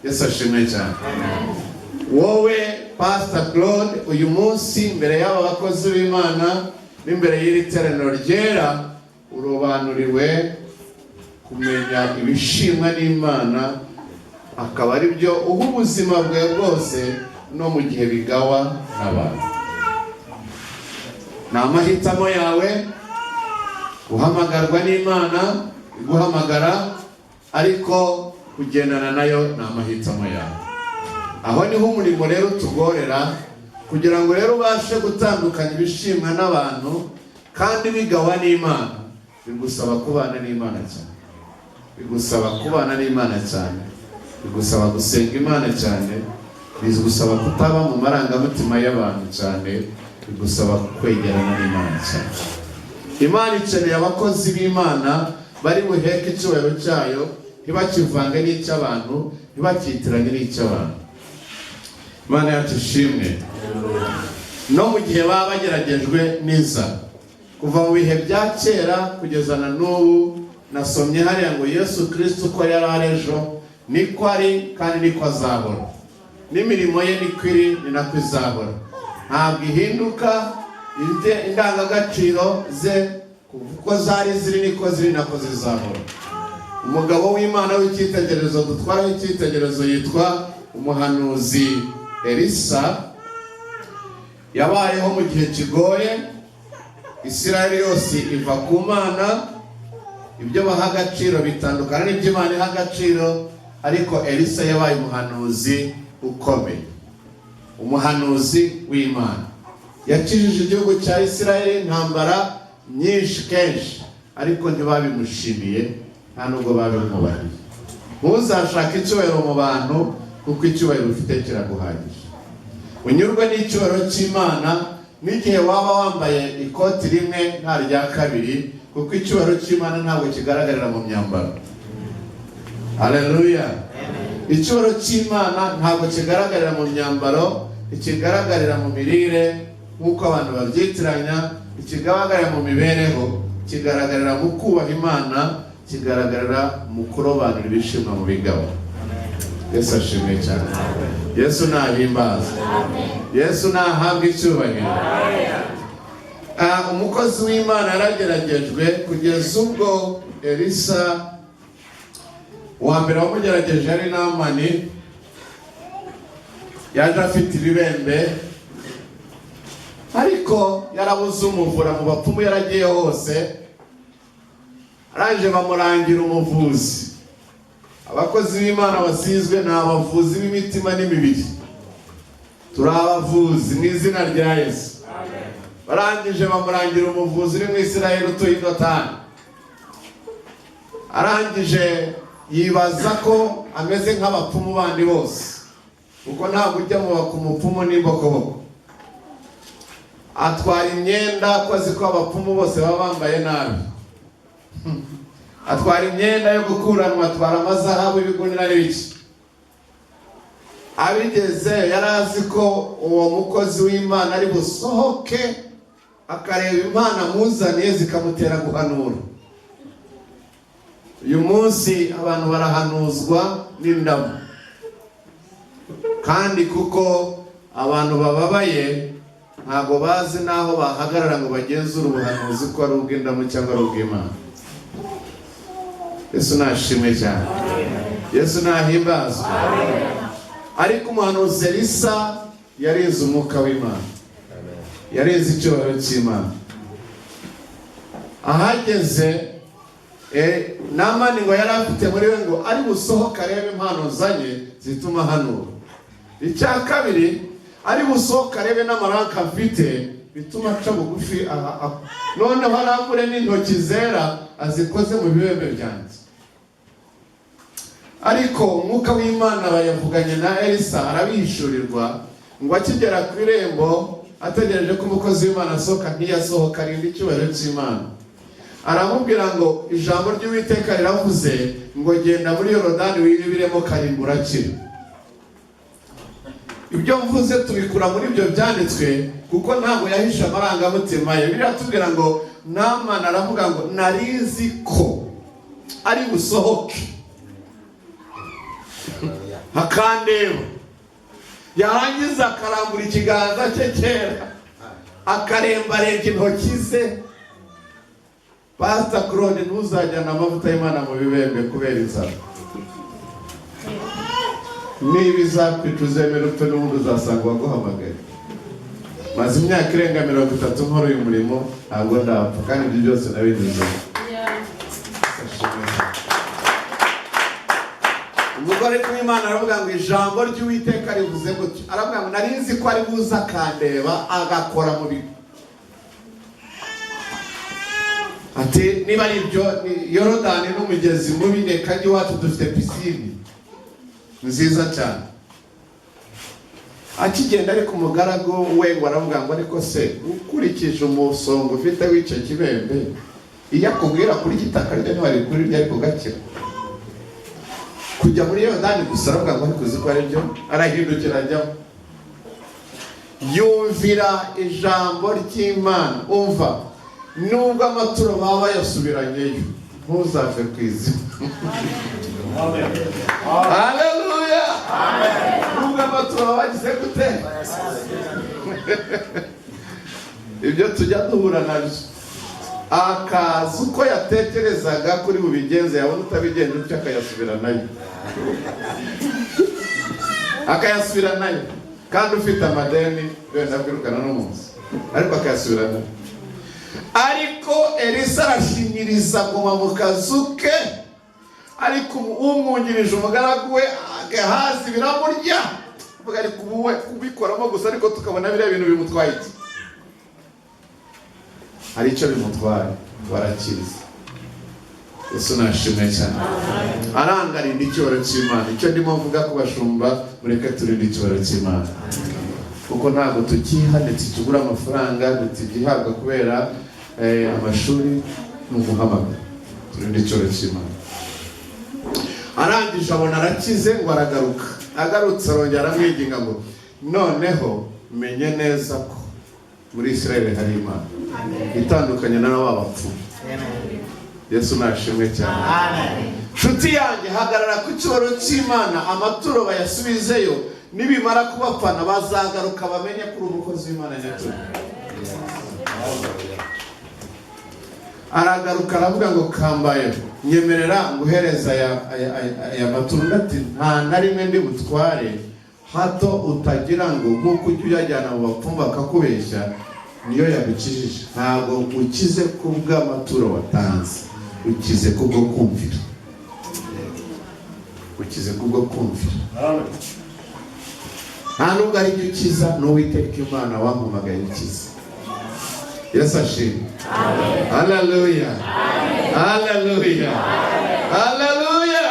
Yesu ashimwe cyane. Wowe Pastor Claude, uyu munsi mbere y'aba bakozi b'Imana n'imbere y'iri teraniro ryera, urobanuriwe kumenya ibishimwa n'Imana, akaba ari byo uha ubuzima bwawe bwose no mu gihe bigawa n'abantu. Ni amahitamo yawe guhamagarwa n'Imana, guhamagara, ariko kugendana nayo ni amahitamo yawe. Aho niho umurimo rero tugorera, kugira ngo rero ubashe gutandukanya ibishimwa n'abantu kandi bigawa n'Imana. Bigusaba kubana n'Imana cyane, bigusaba kubana n'Imana cyane, bigusaba gusenga Imana cyane, bigusaba kutaba mu marangamutima y'abantu cyane, bigusaba kwegerana n'Imana cyane. Imana ikeneye abakozi b'Imana bari buheke icyubahiro cyayo, ntibakivange n'icy'abantu, ntibakitiranye n'icy'abantu. Imana yacu ishimwe. No mu gihe baba bageragejwe n'inzara, kuva mu bihe bya kera kugeza na n'ubu, nasomye hariya ngo Yesu Kristo uko yari ari ejo niko ari kandi niko azahora, n'imirimo ye niko iri ni nako izahora. Ntabwo ihinduka, indangagaciro ze uko zari ziri niko ziri nako zizahora. Umugabo w'Imana w'icyitegererezo dutwaraho icyitegererezo yitwa umuhanuzi Elisa. Yabayeho mu gihe kigoye, Isirayeli yose iva ku Mana, ibyo baha agaciro bitandukana n'ibyo Imana iha agaciro. ariko Elisa yabaye umuhanuzi ukomeye, umuhanuzi w'Imana. Yakijije igihugu cya Isirayeli intambara nyinshi kenshi, ariko ntibabimushimiye, nta nubwo babimubariye. Ntuzashake icyubahiro mu bantu, kuko icyubahiro ufite kiraguhagije. Unyurwe n'icyubahiro cy'Imana n'igihe waba wambaye ikoti rimwe nta rya kabiri, kuko icyubahiro cy'Imana ntabwo kigaragarira mu myambaro. Haleluya. Icyubahiro cy'Imana ntabwo kigaragarira mu myambaro, ikigaragarira mu mirire nk'uko abantu babyitiranya, ikigaragarira mu mibereho, kigaragarira mu kubaha Imana, kigaragarira mu kurobanura ibishimwa mu bigabo. Yesu ashimwe cyane. Yesu nahimbazwe. Yesu nahabwe icyubahiro. Umukozi w'Imana yarageragejwe kugeza ubwo Elisa wa mbere wamugerageje ari Namani, yaje afite ibibembe, ariko yarabuze umuvura mu bapfumu yaragiye hose, arangije bamurangira umuvuzi. Abakozi b'Imana basizwe ni abavuzi b'imitima n'imibiri, turi abavuzi mu izina rya Yesu. Barangije bamurangira umuvuzi uri mu Isirayeli utuye i Dotani. Arangije yibaza ko ameze nk'abapfumu bandi bose, kuko ntabwo ujya mu bakumupfumu n'imbokoboko. Atwara imyenda ko azi ko abapfumu bose baba bambaye nabi. Atwara imyenda yo gukuranwa, atwara amazahabu, ibigunira n'ibiki. Abigeze yari azi ko uwo mukozi w'Imana ari busohoke akareba Imana amuzaniye zikamutera guhanura. Uyu munsi abantu barahanuzwa n'indamu, kandi kuko abantu bababaye ntabwo bazi naho bahagarara ngo bagenzure ubuhanuzi ko ari ubw'indamu cyangwa ari ubw'Imana. Yesu nashimwe cyane. Yesu nahimbazwe. Ariko umuhanuzi Elisa yarize umwuka w'Imana, yarize icyubahiro cy'Imana. Ahageze Namani ngo yari afite muri we ngo ari busohoka arebe impano zanye zituma hanura. Icya kabiri, ari busohoka arebe n'amaranka afite bituma aca bugufi, noneho arambure n'intoki zera azikoze mu bibembe byanjye. Ariko umwuka w'Imana bayavuganye na Elisa, arabishurirwa ngo akigera ku irembo ategereje ko umukozi w'Imana asohoka, ntiyasohoka, arinda icyubahiro cy'Imana. Aramubwira ngo ijambo ry'Uwiteka riravuze ngo genda muri Yorodani wiribiremo karimbura kiri. Ibyo mvuze tubikura muri ibyo byanditswe, kuko ntabwo yahisha amarangamutima ye. Biratubwira ngo Namani aravuga ngo narizi ko ari busohoke akandeba, yarangiza akarambura ikiganza cye cyera akarembarenga intoki ze. Pastor Claude, ntuzajyana amavuta y'Imana mu bibembe kubera inzara. Niba izakwica uzemera upfe, n'ubundi uzasanga waguhamagaye. Maze imyaka irenga 30 nkora uyu murimo, ntabwo ndapfa, kandi ibyo byose nabinyuze. Umugore w'Imana aravuga ngo ijambo ry'Uwiteka rivuze gutyo. Aravuga ngo narizi ko ari buza akandeba agakora mu bigo. Ati niba ari byo, Yorodani n'umugezi mubi, reka njye iwacu dufite pisine nziza cyane. Akigenda ariko umugaragu we ngo aravuga ngo ariko se ukurikije umusongo ufite w'icyo kibembe, iyo akubwira kuri gitaka ryo ntiwari kuri ryo ariko gakira. Kujya muri Yorodani gusa aravuga ngo ariko uzi ko ari byo, arahindukira ajyamo. Yumvira ijambo ry'Imana. Umva, nubwo amaturo baba yasubiranyeyo, ntuzave ku izina. Haleluya. Nubwo amaturo baba bagize gute, ibyo tujya duhura nabyo. Akazi uko yatekerezaga kuri bubigenze, yabona utabigenje utyo akayasubiranayo. Akayasubiranayo, kandi ufite amadeni wenda kwirukana n'umunsi, ariko akayasubiranayo. Ariko Elisa arashinyiriza guma mu kazu ke, ariko umwungirije umugaragu we Gehazi biramurya, uvuga ariko ubu kubikoramo gusa ariko tukabona biriya bintu bimutwaye iki? Hari icyo bimutwaye, barakiza. Yesu nashimwe cyane. Arangarinda icyubahiro cy'Imana. Icyo ndimo mvuga ku bashumba, mureke turinde icyubahiro cy'Imana, kuko ntabwo tukihane tugura amafaranga tugihabwa kubera amashuri n'umuhamagaro. Turinde icyubahiro cy'Imana. Arangije abona arakize ngo aragaruka. Agarutse arongera aramwinginga ngo noneho menye neza ko muri Israel hari Imana itandukanye n'aba bapfumu. Yesu nashimwe cyane. Nshuti yanjye, hagarara ku cyubahiro cy'Imana, amaturo bayasubizeyo, nibimara kubapfana bazagaruka bamenye kuri umukozi w'Imana nyakuri. Aragaruka aravuga ngo kambaye nyemerera nguhereza aya maturo, ndati nta na rimwe ndi butware, hato utagira ngo nk'uko ujya uyajyana mu bapfumu bakakubeshya niyo yagukijije. Ntabwo ukize kubw'amaturo watanze, ukize kubwo kumvira. Ukize kubwo kumvira. Nta nubwo ari byo ukiza, n'Uwiteka Imana wampamagaye ukiza. Yesu ashimwe. Haleluya. Haleluya. Haleluya.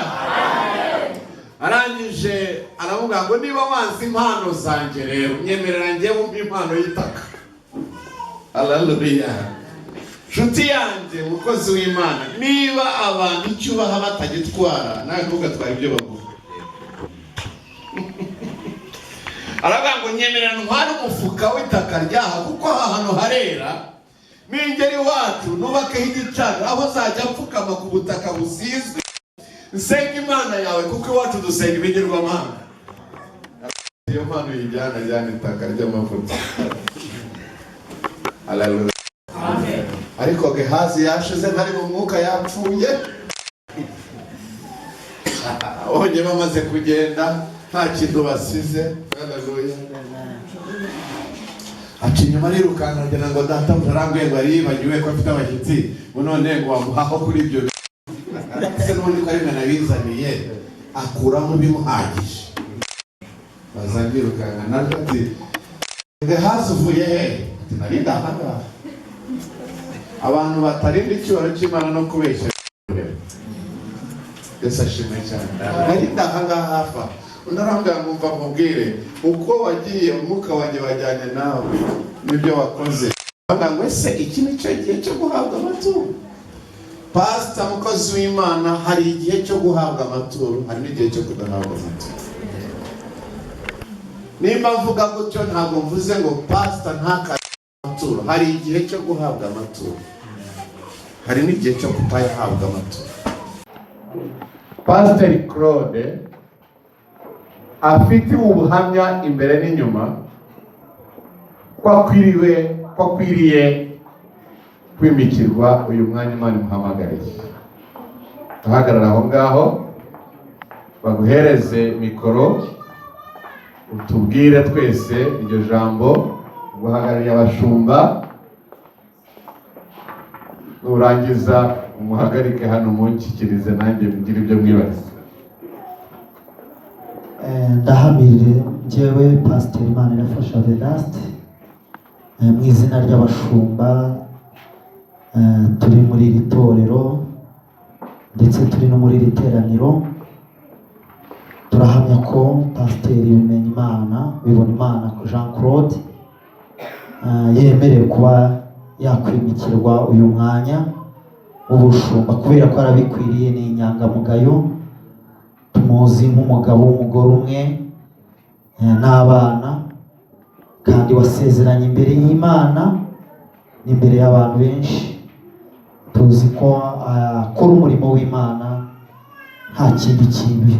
Arangije aravuga ngo niba wanze impano zanjye rero nyemerera njye mu impano y'itaka. Haleluya. Nshuti yanjye, umukozi w'Imana, niba abantu icyubaha batagitwara, nawe ntugatwara ibyo bavuga. Aravuga ngo nyemerera ntware umufuka w'itaka ryaha, kuko aha hantu harera, ningeri wacu nubakeho igicaniro aho uzajya apfukama ku butaka busizwe, nsenga Imana yawe, kuko iwacu dusenga ibigirwamana. Iyo mpano yijyana itaka ry'amavuta. Haleluya. Amen. Ariko Gehazi yashize ntari mu mwuka, yapfuye. Onye bamaze kugenda nta kintu basize. Haleluya. Aca inyuma arirukanka agira ngo data utaranguye ngo aribagiwe ko afite abashyitsi, none ngo wamuhaho kuri ibyo. Se n'ubundi ko ari mwe nabizaniye, akuramo bimuhagije. Bazangirukanka naje ati Gehazi uvuye he? Ati narinda ahangaha. Abantu batarinda icyubahiro cy'Imana no kubeshya. Yesu ashimwe cyane. Narinda ahangaha hafa. Unarambwira ngo mva mubwire uko wagiye umwuka wanjye wajyanye nawe nibyo wakoze. Banga ngo ese iki ni cyo gihe cyo guhabwa amaturo? Pastor, mukozi w'Imana, hari igihe cyo guhabwa amaturo, hari n'igihe cyo kudahabwa amaturo. Nimba mvuga gutyo ntabwo mvuze ngo pastor ntaka amaturo. Hari igihe cyo guhabwa amaturo, hari n'igihe cyo kutayahabwa amaturo. Pastor Claude afite ubuhamya imbere n'inyuma ko akwiriye kwimikirwa uyu mwanya Imana imuhamagariye. Ahagarara aho ngaho, baguhereze mikoro, utubwire twese iryo jambo, guhagarariye abashumba, nurangiza umuhagarike hano munshyikirize nanjye mugire ibyo mwibaza. Ndahamirire njyewe Pastor Imanirafasha Vedaste, mu izina ry'abashumba turi muri iri torero ndetse turi no muri iri teraniro, turahamya ko Pastor Bimenyimana Bibonimana Jean Claude yemerewe kuba yakwimikirwa uyu mwanya w'ubushumba, kubera ko arabikwiriye. ni inyangamugayo, tumuzi nk'umugabo w'umugore umwe n'abana, kandi wasezeranye imbere y'Imana n'imbere y'abantu benshi. Tuzi ko akora umurimo w'Imana, nta kindi kintu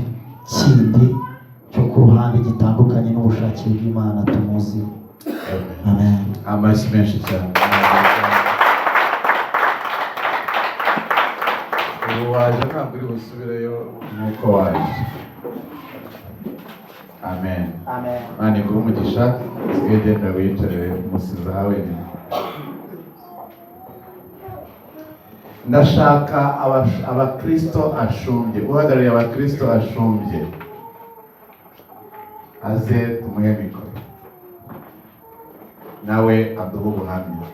kindi cyo ku ruhande gitandukanye n'ubushake bw'Imana tumuzi. Amen. Amashyi menshi cyane. Ubu waje ntabwo uri busubireyo nk'uko waje. Amen. Amen. Mani guha umugisha, usigaye genda wiyicare umusiza wenyine. ndashaka abakristo ashumbye, uhagarariye abakristo ashumbye aze tumuhe mikoro nawe aduhe ubuhamya.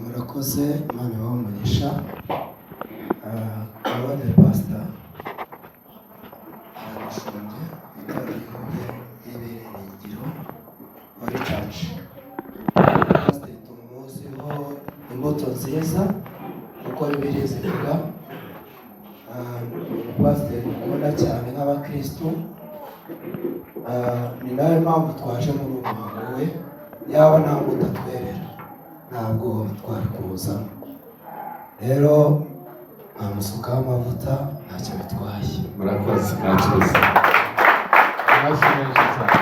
Murakoze, Imana ibahe umugisha. Abade pastor arashumbye y'Ibyiringiro muri church. Pastor tumuziho imbuto nziza uko Bibiliya zivuga. Pastor ukunda cyane nk'abakristo, ni nayo mpamvu twaje muri uwo muhango we, yaba nta mbuto atwerera ntabwo twari kuza. Rero amusukaho amavuta ntacyo bitwaye. Murakoze, mwakize. Amashyi menshi cyane.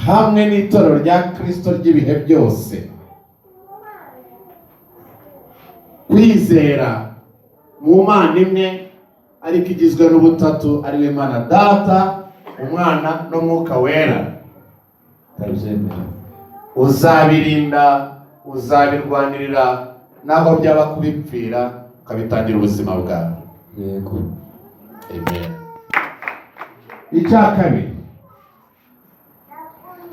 Hamwe n'itorero rya Kristo ry'ibihe byose, kwizera mu Mana imwe ariko igizwe n'ubutatu, ari we Mana Data, Umwana n'Umwuka Wera. Uzabirinda, uzabirwanirira, naho byaba kubipfira ukabitangira ubuzima bwawe. Yego. Amen. Icya kabiri,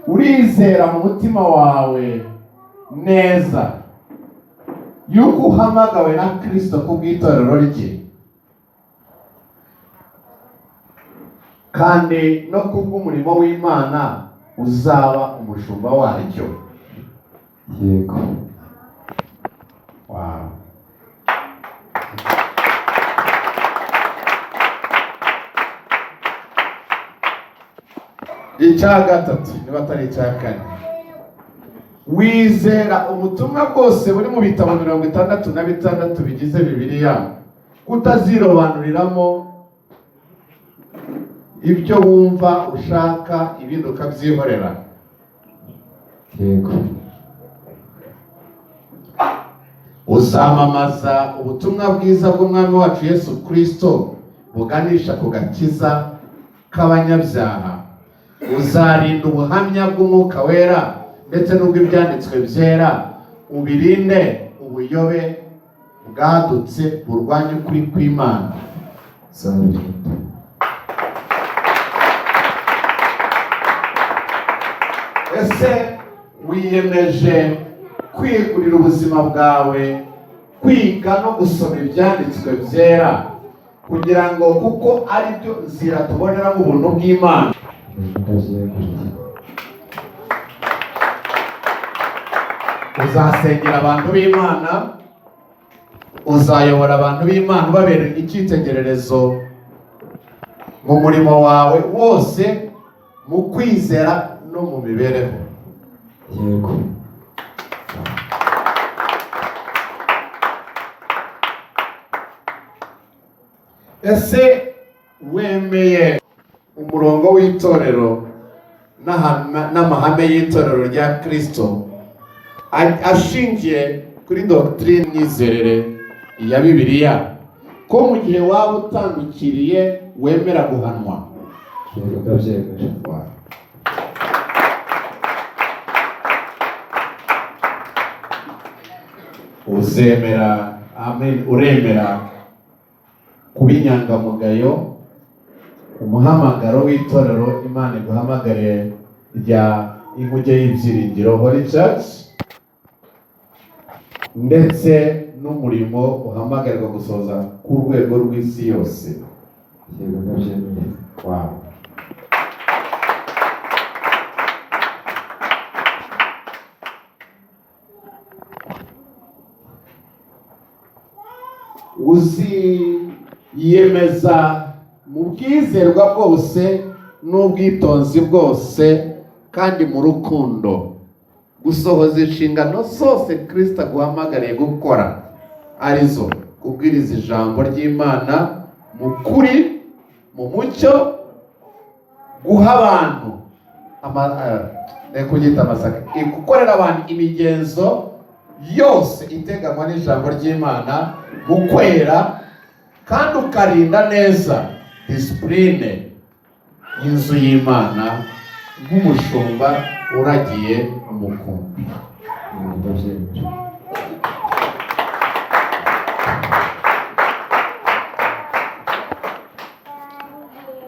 urizera mu mutima wawe neza yuko uhamagawe na Kristo kubw'itorero rye, kandi no kubw'umurimo w'Imana uzaba umushumba waryo. Yego. Wow. Icya gatatu, niba atari icya kane, wizera ubutumwa bwose buri mu bitabo 66 bigize Bibiliya, kutazirobanuriramo ibyo wumva ushaka ibindi ukabyihorera. Yego. Uzamamaza ubutumwa bwiza bw'Umwami wacu Yesu Kristo buganisha ku gakiza k'abanyabyaha. Uzarinda ubuhamya bw'Umwuka Wera ndetse n'ubw'ibyanditswe byera, ubirinde ubuyobe bwadutse burwanya ukuri kw'Imana. Uzabirinda. Ese wiyemeje kwigurira ubuzima bwawe, kwiga no gusoma ibyanditswe byera, kugira ngo kuko ari byo nzira tuboneramo ubuntu bw'Imana? Uzasengera abantu b'Imana, uzayobora abantu b'Imana ubabera icyitegererezo mu murimo wawe wose, mu kwizera no mu mibereho. Yego. Ese wemeye umurongo w'itorero n'amahame y'itorero rya Kristo ashingiye kuri doctrine n'imyizerere ya Bibiliya, ko mu gihe waba utandukiriye wemera guhanwa? Yego, ndabyemera. Uzemera, amen, uremera kuba inyangamugayo, umuhamagaro w'itorero Imana iguhamagare rya Inkuge y'Ibyiringiro Holy Church, ndetse n'umurimo uhamagarwa gusoza ku rwego rw'isi yose? Yego, ndabyemera. Wow. Uziyemeza mu bwizerwa bwose n'ubwitonzi bwose kandi mu rukundo gusohoza inshingano zose Kristo aguhamagariye gukora, arizo kubwiriza ijambo ry'Imana mu kuri, mu mucyo, guha abantu gukorera abantu imigenzo yose iteganywa n'ijambo ry'Imana, mu kwera, kandi ukarinda neza disipurine y'inzu y'Imana nk'umushumba uragiye umukumbi.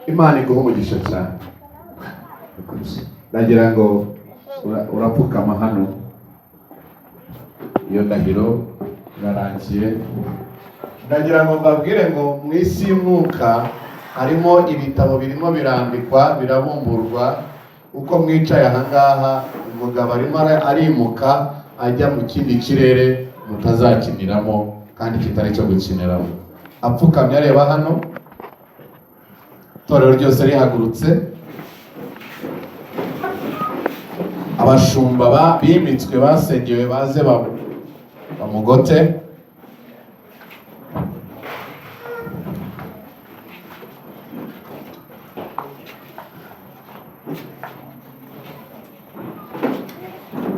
Imana iguha umugisha cyane. Ndagira ngo urapfukama hano, iyo ndahiro irarangiye. Ndagira ngo mbabwire ngo mu isi y'umwuka harimo ibitabo birimo birandikwa, birabumburwa. Uko mwicaye ahangaha, umugabo arimo arimuka ajya mu kindi kirere mutazakiniramo kandi kitari cyo gukiniramo. Apfukamye areba hano, itorero ryose rihagurutse. Abashumba bimitswe basengewe baze bamugote.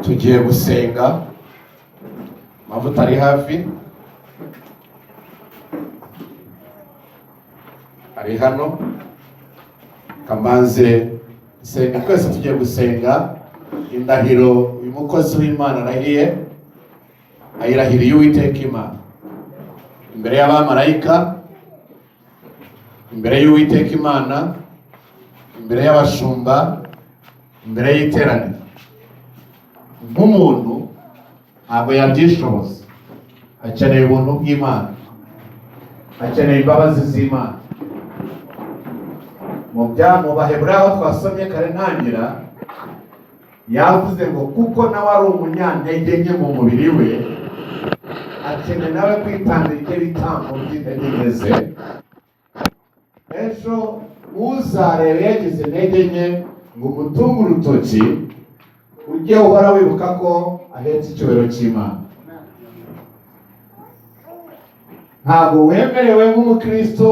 Tugiye gusenga, amavuta ari hafi, ari hano. Kamanze senga, twese tugiye gusenga indahiro uyu mukozi w'Imana arahiye. Ayirahiriye Uwiteka Imana imbere y'abamarayika, imbere y'Uwiteka Imana, imbere y'abashumba, imbere y'iteraniro. Nk'umuntu ntabwo yabyishoboza, akeneye ubuntu bw'Imana, akeneye imbabazi z'Imana. Mu Baheburayo aho twasomye kare ntangira, yavuze ngo kuko nawe ari umunyantege nke mu mubiri we, akeneye nawe kwitangira ibyo bitambo by'intege nke ze. Ejo uzarebe yagize intege nke ngo umutunge urutoki, ujye uhora wibuka ko ahetse icyubahiro cy'Imana. Ntabwo wemerewe nk'umukristo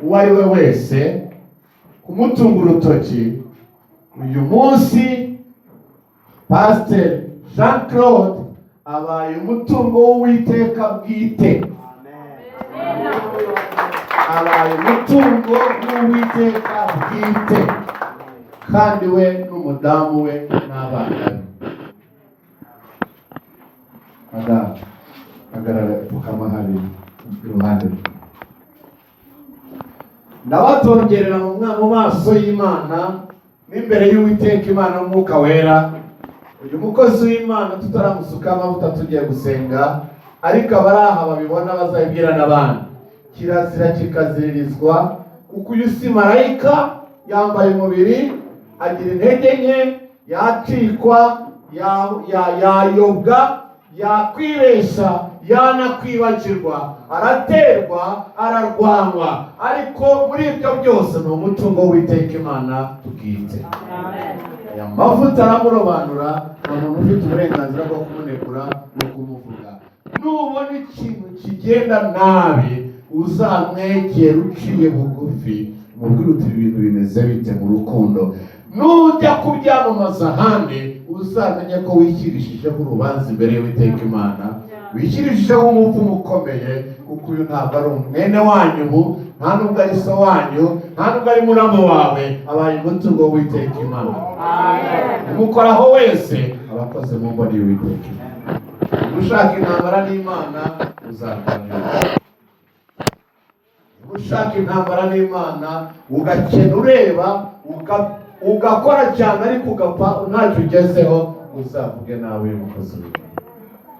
uwo ari we wese kumutunga urutoki. Uyu munsi Pasteur Jean Claude abaye umutungo w'Uwiteka bwite. Abaye umutungo w'Uwiteka bwite, kandi we n'umudamu we n'abana be. Agarara tukamahari iruhande rwe. Ndabatongerera mu maso y'Imana n'imbere y'Uwiteka Imana n'Umwuka Wera. Uyu mukozi w'Imana tutaramusuka amavuta tugiye gusenga, ariko abari aha babibona bazabibwira n'abandi. Kirazira kikaziririzwa, kuko uyu si marayika, yambaye umubiri, agira intege nke, yacikwa, yayobwa, yakwibesha, yanakwibagirwa, araterwa, ararwanwa. Ariko muri ibyo byose ni umutungo w'Uwiteka Imana tubwite. Aya mavuta aramurobanura, nta muntu ufite uburenganzira bwo kumunegura no kumuvuga. Nubona ikintu kigenda nabi, uzamwegera uciye bugufi, umubwire uti ibintu bimeze bite mu rukundo. Nujya kubyamamaza ahandi, uzamenye ko wikirishijeho urubanza imbere y'Uwiteka Imana, wikirishijeho umupfumu ukomeye, kuko uyu ntabwo ari umwene wanyu ubu, nta nubwo ari so wanyu, nta nubwo ari murama wawe, abaye umutungo w'Uwiteka Imana. Umukoraho wese abakoze mu mboni y'Uwiteka Imana. Ushaka intambara n'Imana uzatangira. Ushaka intambara n'Imana ugakena ureba, ugakora cyane ariko ugapfa ntacyo ugezeho, uzavuge nawe uyu mukozi w'Imana.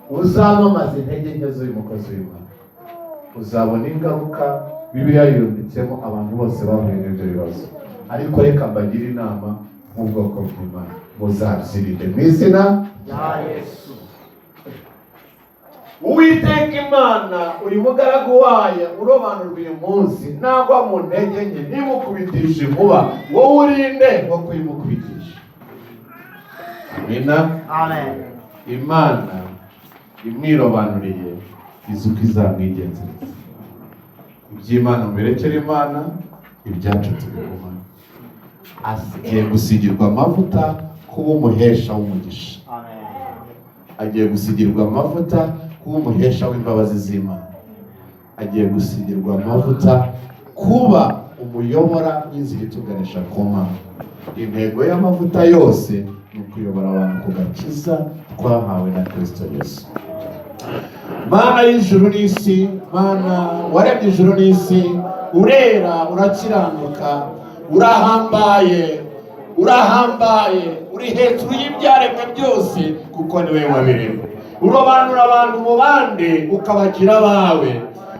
Uzamamaza intege nke z'uyu mukozi w'Imana, uzabona ingaruka. Bibiliya yanditsemo abantu bose bahuye n'ibyo bibazo. Ariko reka mbagire inama nk'ubwoko bw'Imana, muzabyirinde mu izina rya Yesu. Uwiteka Imana, uyu mugaragu wayo urobanurwa uyu munsi, nagwa mu ntege nke ntimukubitishe inkuba, wowe urinde wo kuyimukubitisha. Amina. Amen. Imana imwirobanuriye izi uko izamwigenzereza. Iby'Imana mubirekere Imana, ibyacu tubigumane. Agiye gusigirwa amavuta kuba umuhesha w'umugisha. Agiye gusigirwa amavuta kuba umuhesha w'imbabazi z'Imana. Agiye gusigirwa amavuta kuba umuyobora n'inzira ituganisha ku Mana. Intego y'amavuta yose ni ukuyobora abantu ku gakiza twahawe na Kristo Yesu. Mana y'ijuru n'isi, Mana waremye ijuru n'isi, urera, urakiranuka, urahambaye, uri hejuru y'ibyaremwe byose kuko ni wowe wabiremye. Urobanura abantu mu bandi ukabagira abawe,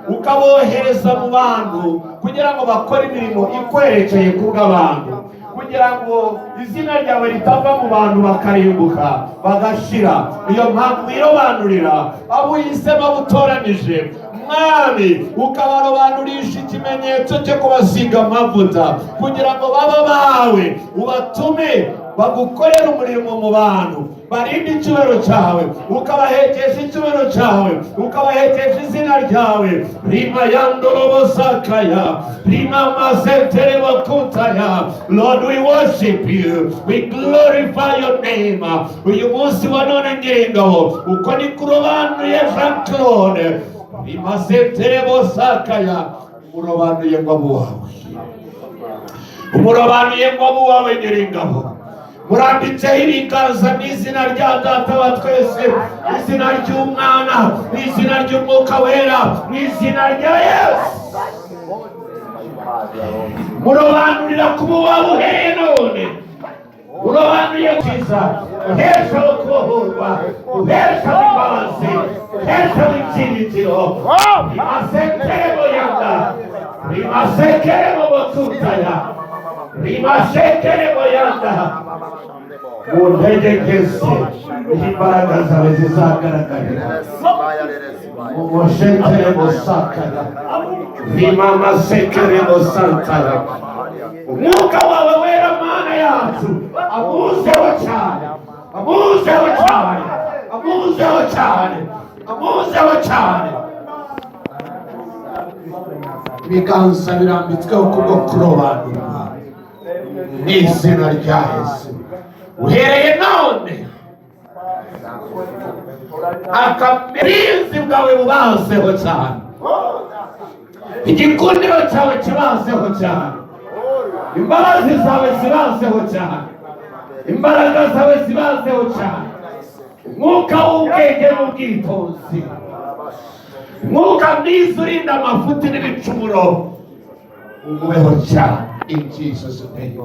ukabohereza mu bantu kugira ngo bakore imirimo ikwerekeye kubw'abantu, kugira ngo izina ryawe ritava mu bantu bakarimbuka bagashira. Niyo mpamvu wirobanurira abo uhisemo abo utoranije, Mwami, ukabarobanurisha ikimenyetso cyo kubasiga amavuta kugira ngo babe bawe, ubatume bagukorera umurimo mu bantu, barinde icyubahiro cyawe, ukabahekesha icyubahiro cyawe, ukabahekesha izina ryawe. Rima yandorobosakaya, rima masenterebakutaya. Lord, we worship you, we glorify your name. Uyu munsi wa none nyiringabo uko ni kurobanuye Jean Claude, rima senterebosakaya, umurobanuye ngo abe wawe, umurobanuye ngo abe wawe nyiringabo. Murambitseho ibiganza n'izina rya Data wa twese, izina ry'Umwana, n'izina ry'Umwuka wera, n'izina rya Yesu. Murobanurira kuba wawe uhereye none, urobanuye kwiza, uhesha kubohorwa, uhesha imbabazi, uhesha ibyiringiro. Rimasekerebo yanda, rimasekerebo botutaya, rimasekerebo yanda. Mu ntege nkese imbaraga zawe zizagaragarira, umushekerebo sakara, rimamasekerebo santara. Umwuka wawe wera Mana yacu amuzeho cyane, amuzeho cyane, amuzeho cyane, amuzeho cyane. Ibiganza birambitsweho kubwo kurobanurwa n'izina rya Yesu. Uhereye none akarinzi bwawe bubazeho cyane, igikundiro cyawe kibazeho cyane, imbabazi zawe zibazeho cyane, imbaraga zawe zibazeho cyane. Umwuka w'ubwenge n'ubwitonzi, umwuka mwiza urinda amafuti n'ibicumuro, umubeho cyane. In Jesus' name.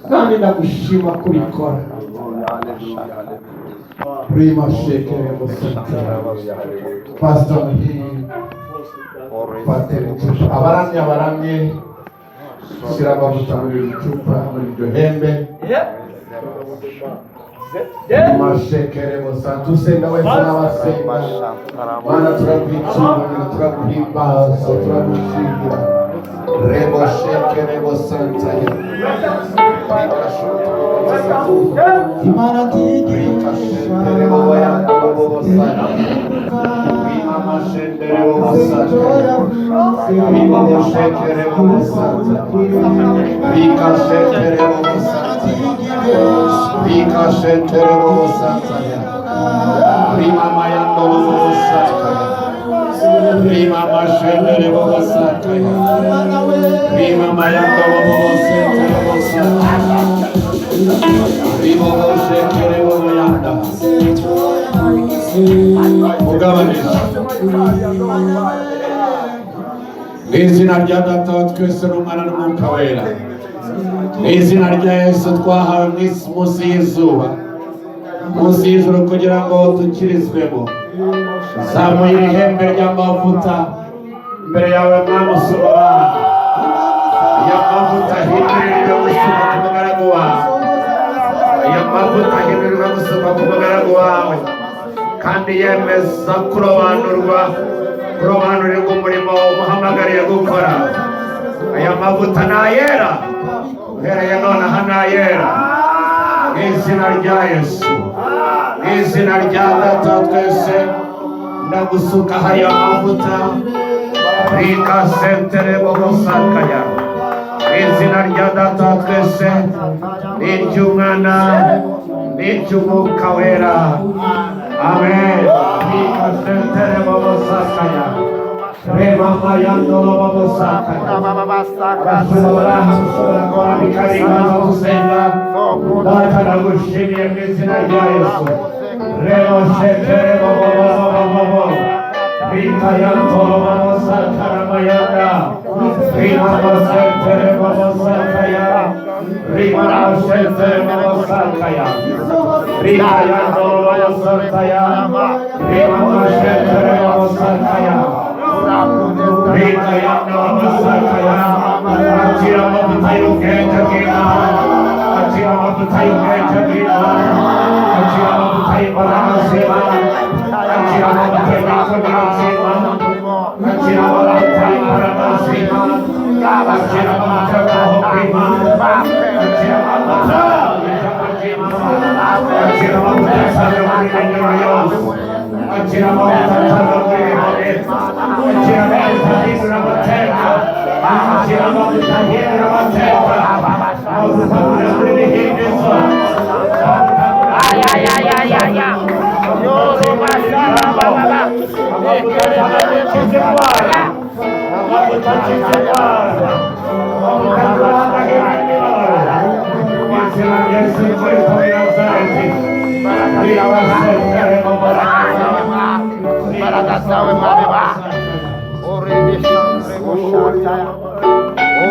Kandi ndagushima kubikora. Prima shekere musantara. Pastor Muhire, Pastor abaramye shyira amavuta muri icupa, muri iryo hembe. Mashekere musantara. Usenga wese n'abasenga, Mana turakwicungira, turaguhimbaza, turagushimira. Rebo shekere musantara. Imana ndigisha Izina rya Data wa twese n'Umwana n'Umwuka wera, izina rya Yesu twahawe munsi y'izuba, munsi y'ijuru kugira ngo dukirizwemo. Zamuye ihembe ry'amavuta imbere yawe Mwami usoma abantu. Aya mavuta ahindurirwe gusuka ku mugaragu wawe, aya mavuta ahindurirwe gusuka ku mugaragu wawe, kandi yemeza kurobanurirwa umurimo umuhamagariye gukora. Aya mavuta ni ayera, uhereye nonaha ni ayera. Izina rya Yesu, izina rya Data twese, ndagusukaho aya mavuta. Rika sentere bogosakaya. Izina rya Data twese, n'iry'Umwana, n'iry'Umwuka wera. Amen. Rika sentere bogosakaya. Remama yandolo babo saka. Rasulullah hamsura Kur'an-ı Kerim'e usenga. Dağıtana kuşşini emrisine yayısı. Remo şekere babo babo babo. Rika yandolo babo saka ramayanda. Rima şekere babo saka ya. Rima şekere babo saka ya. Rika yandolo babo saka ya. Rima şekere babo saka ya. Rika yandolo babo saka ya. Acira babo tayo kenta kina. Acira babo tayo kenta kina. Acira babo tayo barama sema. Acira babo tayo barama sema. Acira babo tayo barama sema. Acira babo tayo hokima. Acira babo tayo hokima. Acira babo tayo sarjamani nanyayos. Acira babo tayo sarjamani nanyayos. Acira babo tayo sarjamani Acira babo tayo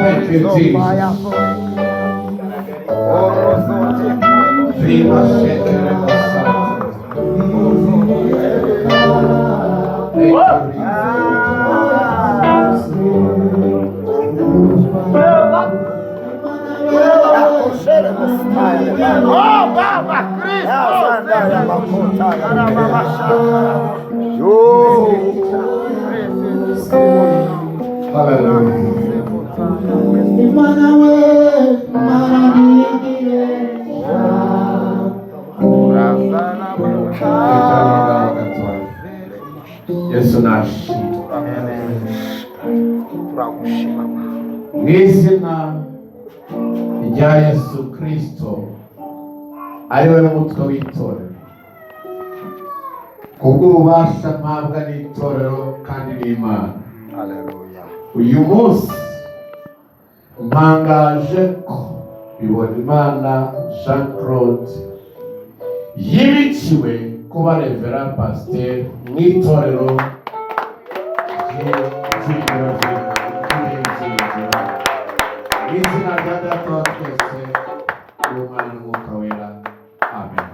Thank you, Jesus. Rima şekere Yesu nashimwe mu izina rya Yesu Kristo ari we mutwe w'itorero kubw'ububasha mpabwa n'itorero kandi n'Imana. Uyu munsi mpangaje ko Bibonimana Jean Claude yibikiwe kuba Reverend Pasteur mu itorero izina rya Data wa twese n'Umwana n'Umwuka wera. Amen.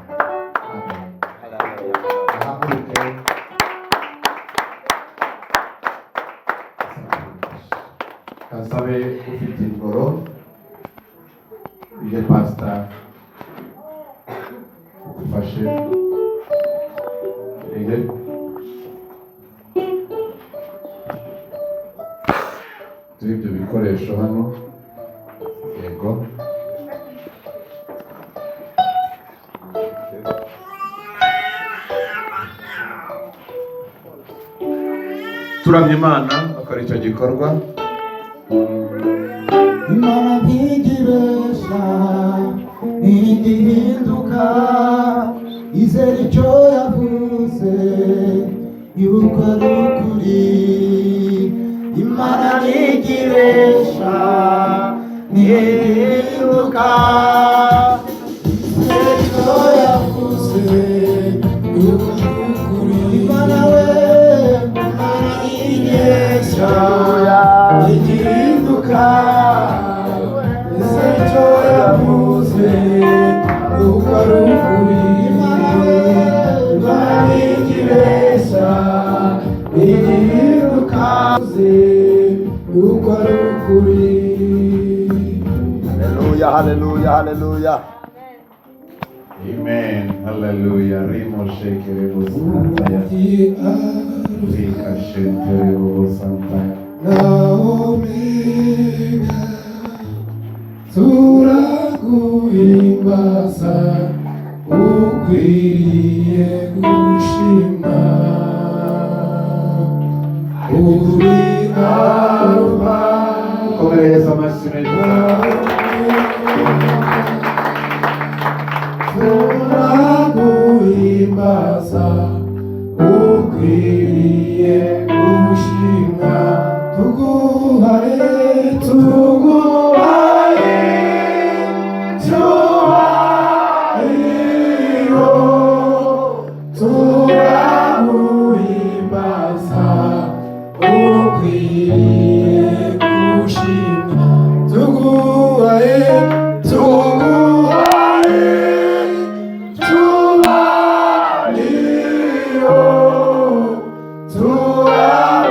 Amen. Ahaguruke. Kasabe ufite ingoro ije Pastor ufashe ije turi ibyo bikoresho hano. Yego. Turamya Imana akora icyo gikorwa. Imana ntigibesha ntigihinduka izera icyo yavuze yuko ari ukuri. Imana ntigibesha ntigihinduka izera icyo yavuze yuko ari ukuri. Imana we Imana ntigibesha ntigihinduka izera icyo yavuze yuko ari ukuri. Imana we Imana ntigibesha ntigihinduka yuko ari ukuri. Hallelujah, hallelujah, hallelujah. Amen. Hallelujah. Rimo shekere bosantaya. Rika shekere bosantaya. Omega turaguhimbaza ukwiriye gushima uri Alpha Komereza amashyi turaguhimbaza ukwiriye gushima tuguhaye cyubahiro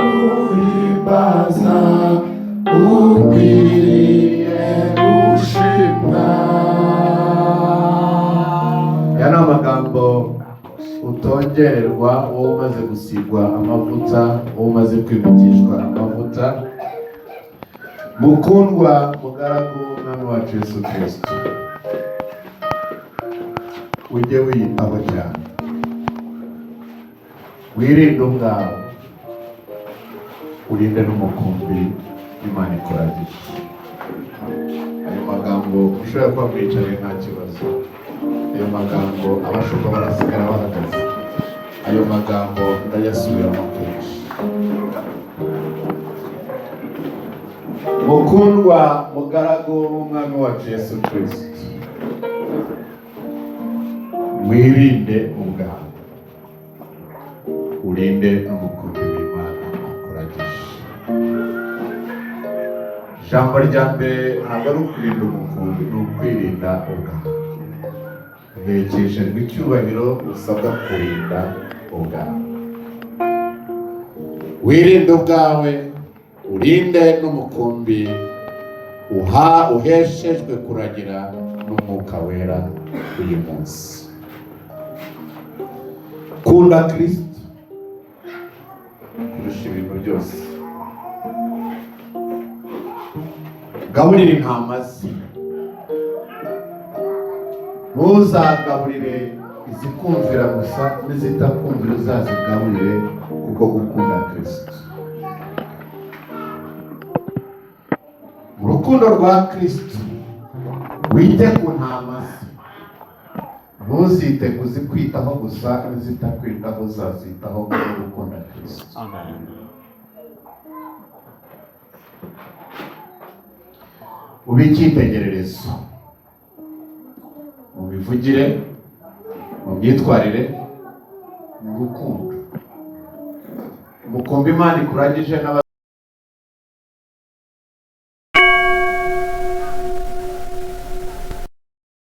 turaguhimbaza ukwiriye gushimwa. aya ni amagambo utongererwa wowe umaze gusigwa amavuta, wowe umaze kwimikishwa amavuta. Mukundwa mugaragu w'umwami wacu Yesu Kristo, ujye wiyitaho cyane, wirinde ubwawe, urinde n'umukumbi Imana ikuragiye. Ayo magambo ushobora kuba mwicaye nta kibazo, ayo magambo abashumba barasigara bahagaze, ayo magambo ndayasubiramo kenshi. Mukundwa mugaragu w'umwami wacu Yesu Kristo, mwirinde ubwawe, urinde n'umukumbi w'Imana akuragije. Ijambo rya mbere ntabwo ari ukurinda umukumbi, ni ukwirinda ubwawe. Uhekeshejwe icyubahiro usabwa kurinda ubwawe. Wirinde ubwawe, urinde n'umukumbi uheshejwe kuragira n'umwuka wera uyu munsi. Kunda Kristo kurusha ibintu byose. Gaburira intama ze, ntuzagaburire izikumvira gusa, n'izitakumvira uzazigaburire kubwo gukunda Kristo. Mu rukundo rwa Kristo wite ku ntama ze, ntuzite kuzikwitaho gusa, n'izitakwitaho uzazitaho kubwo gukunda Kristo. Ube icyitegererezo mu mivugire, mu myitwarire, mu rukundo. Umukumbi Imana ikuragije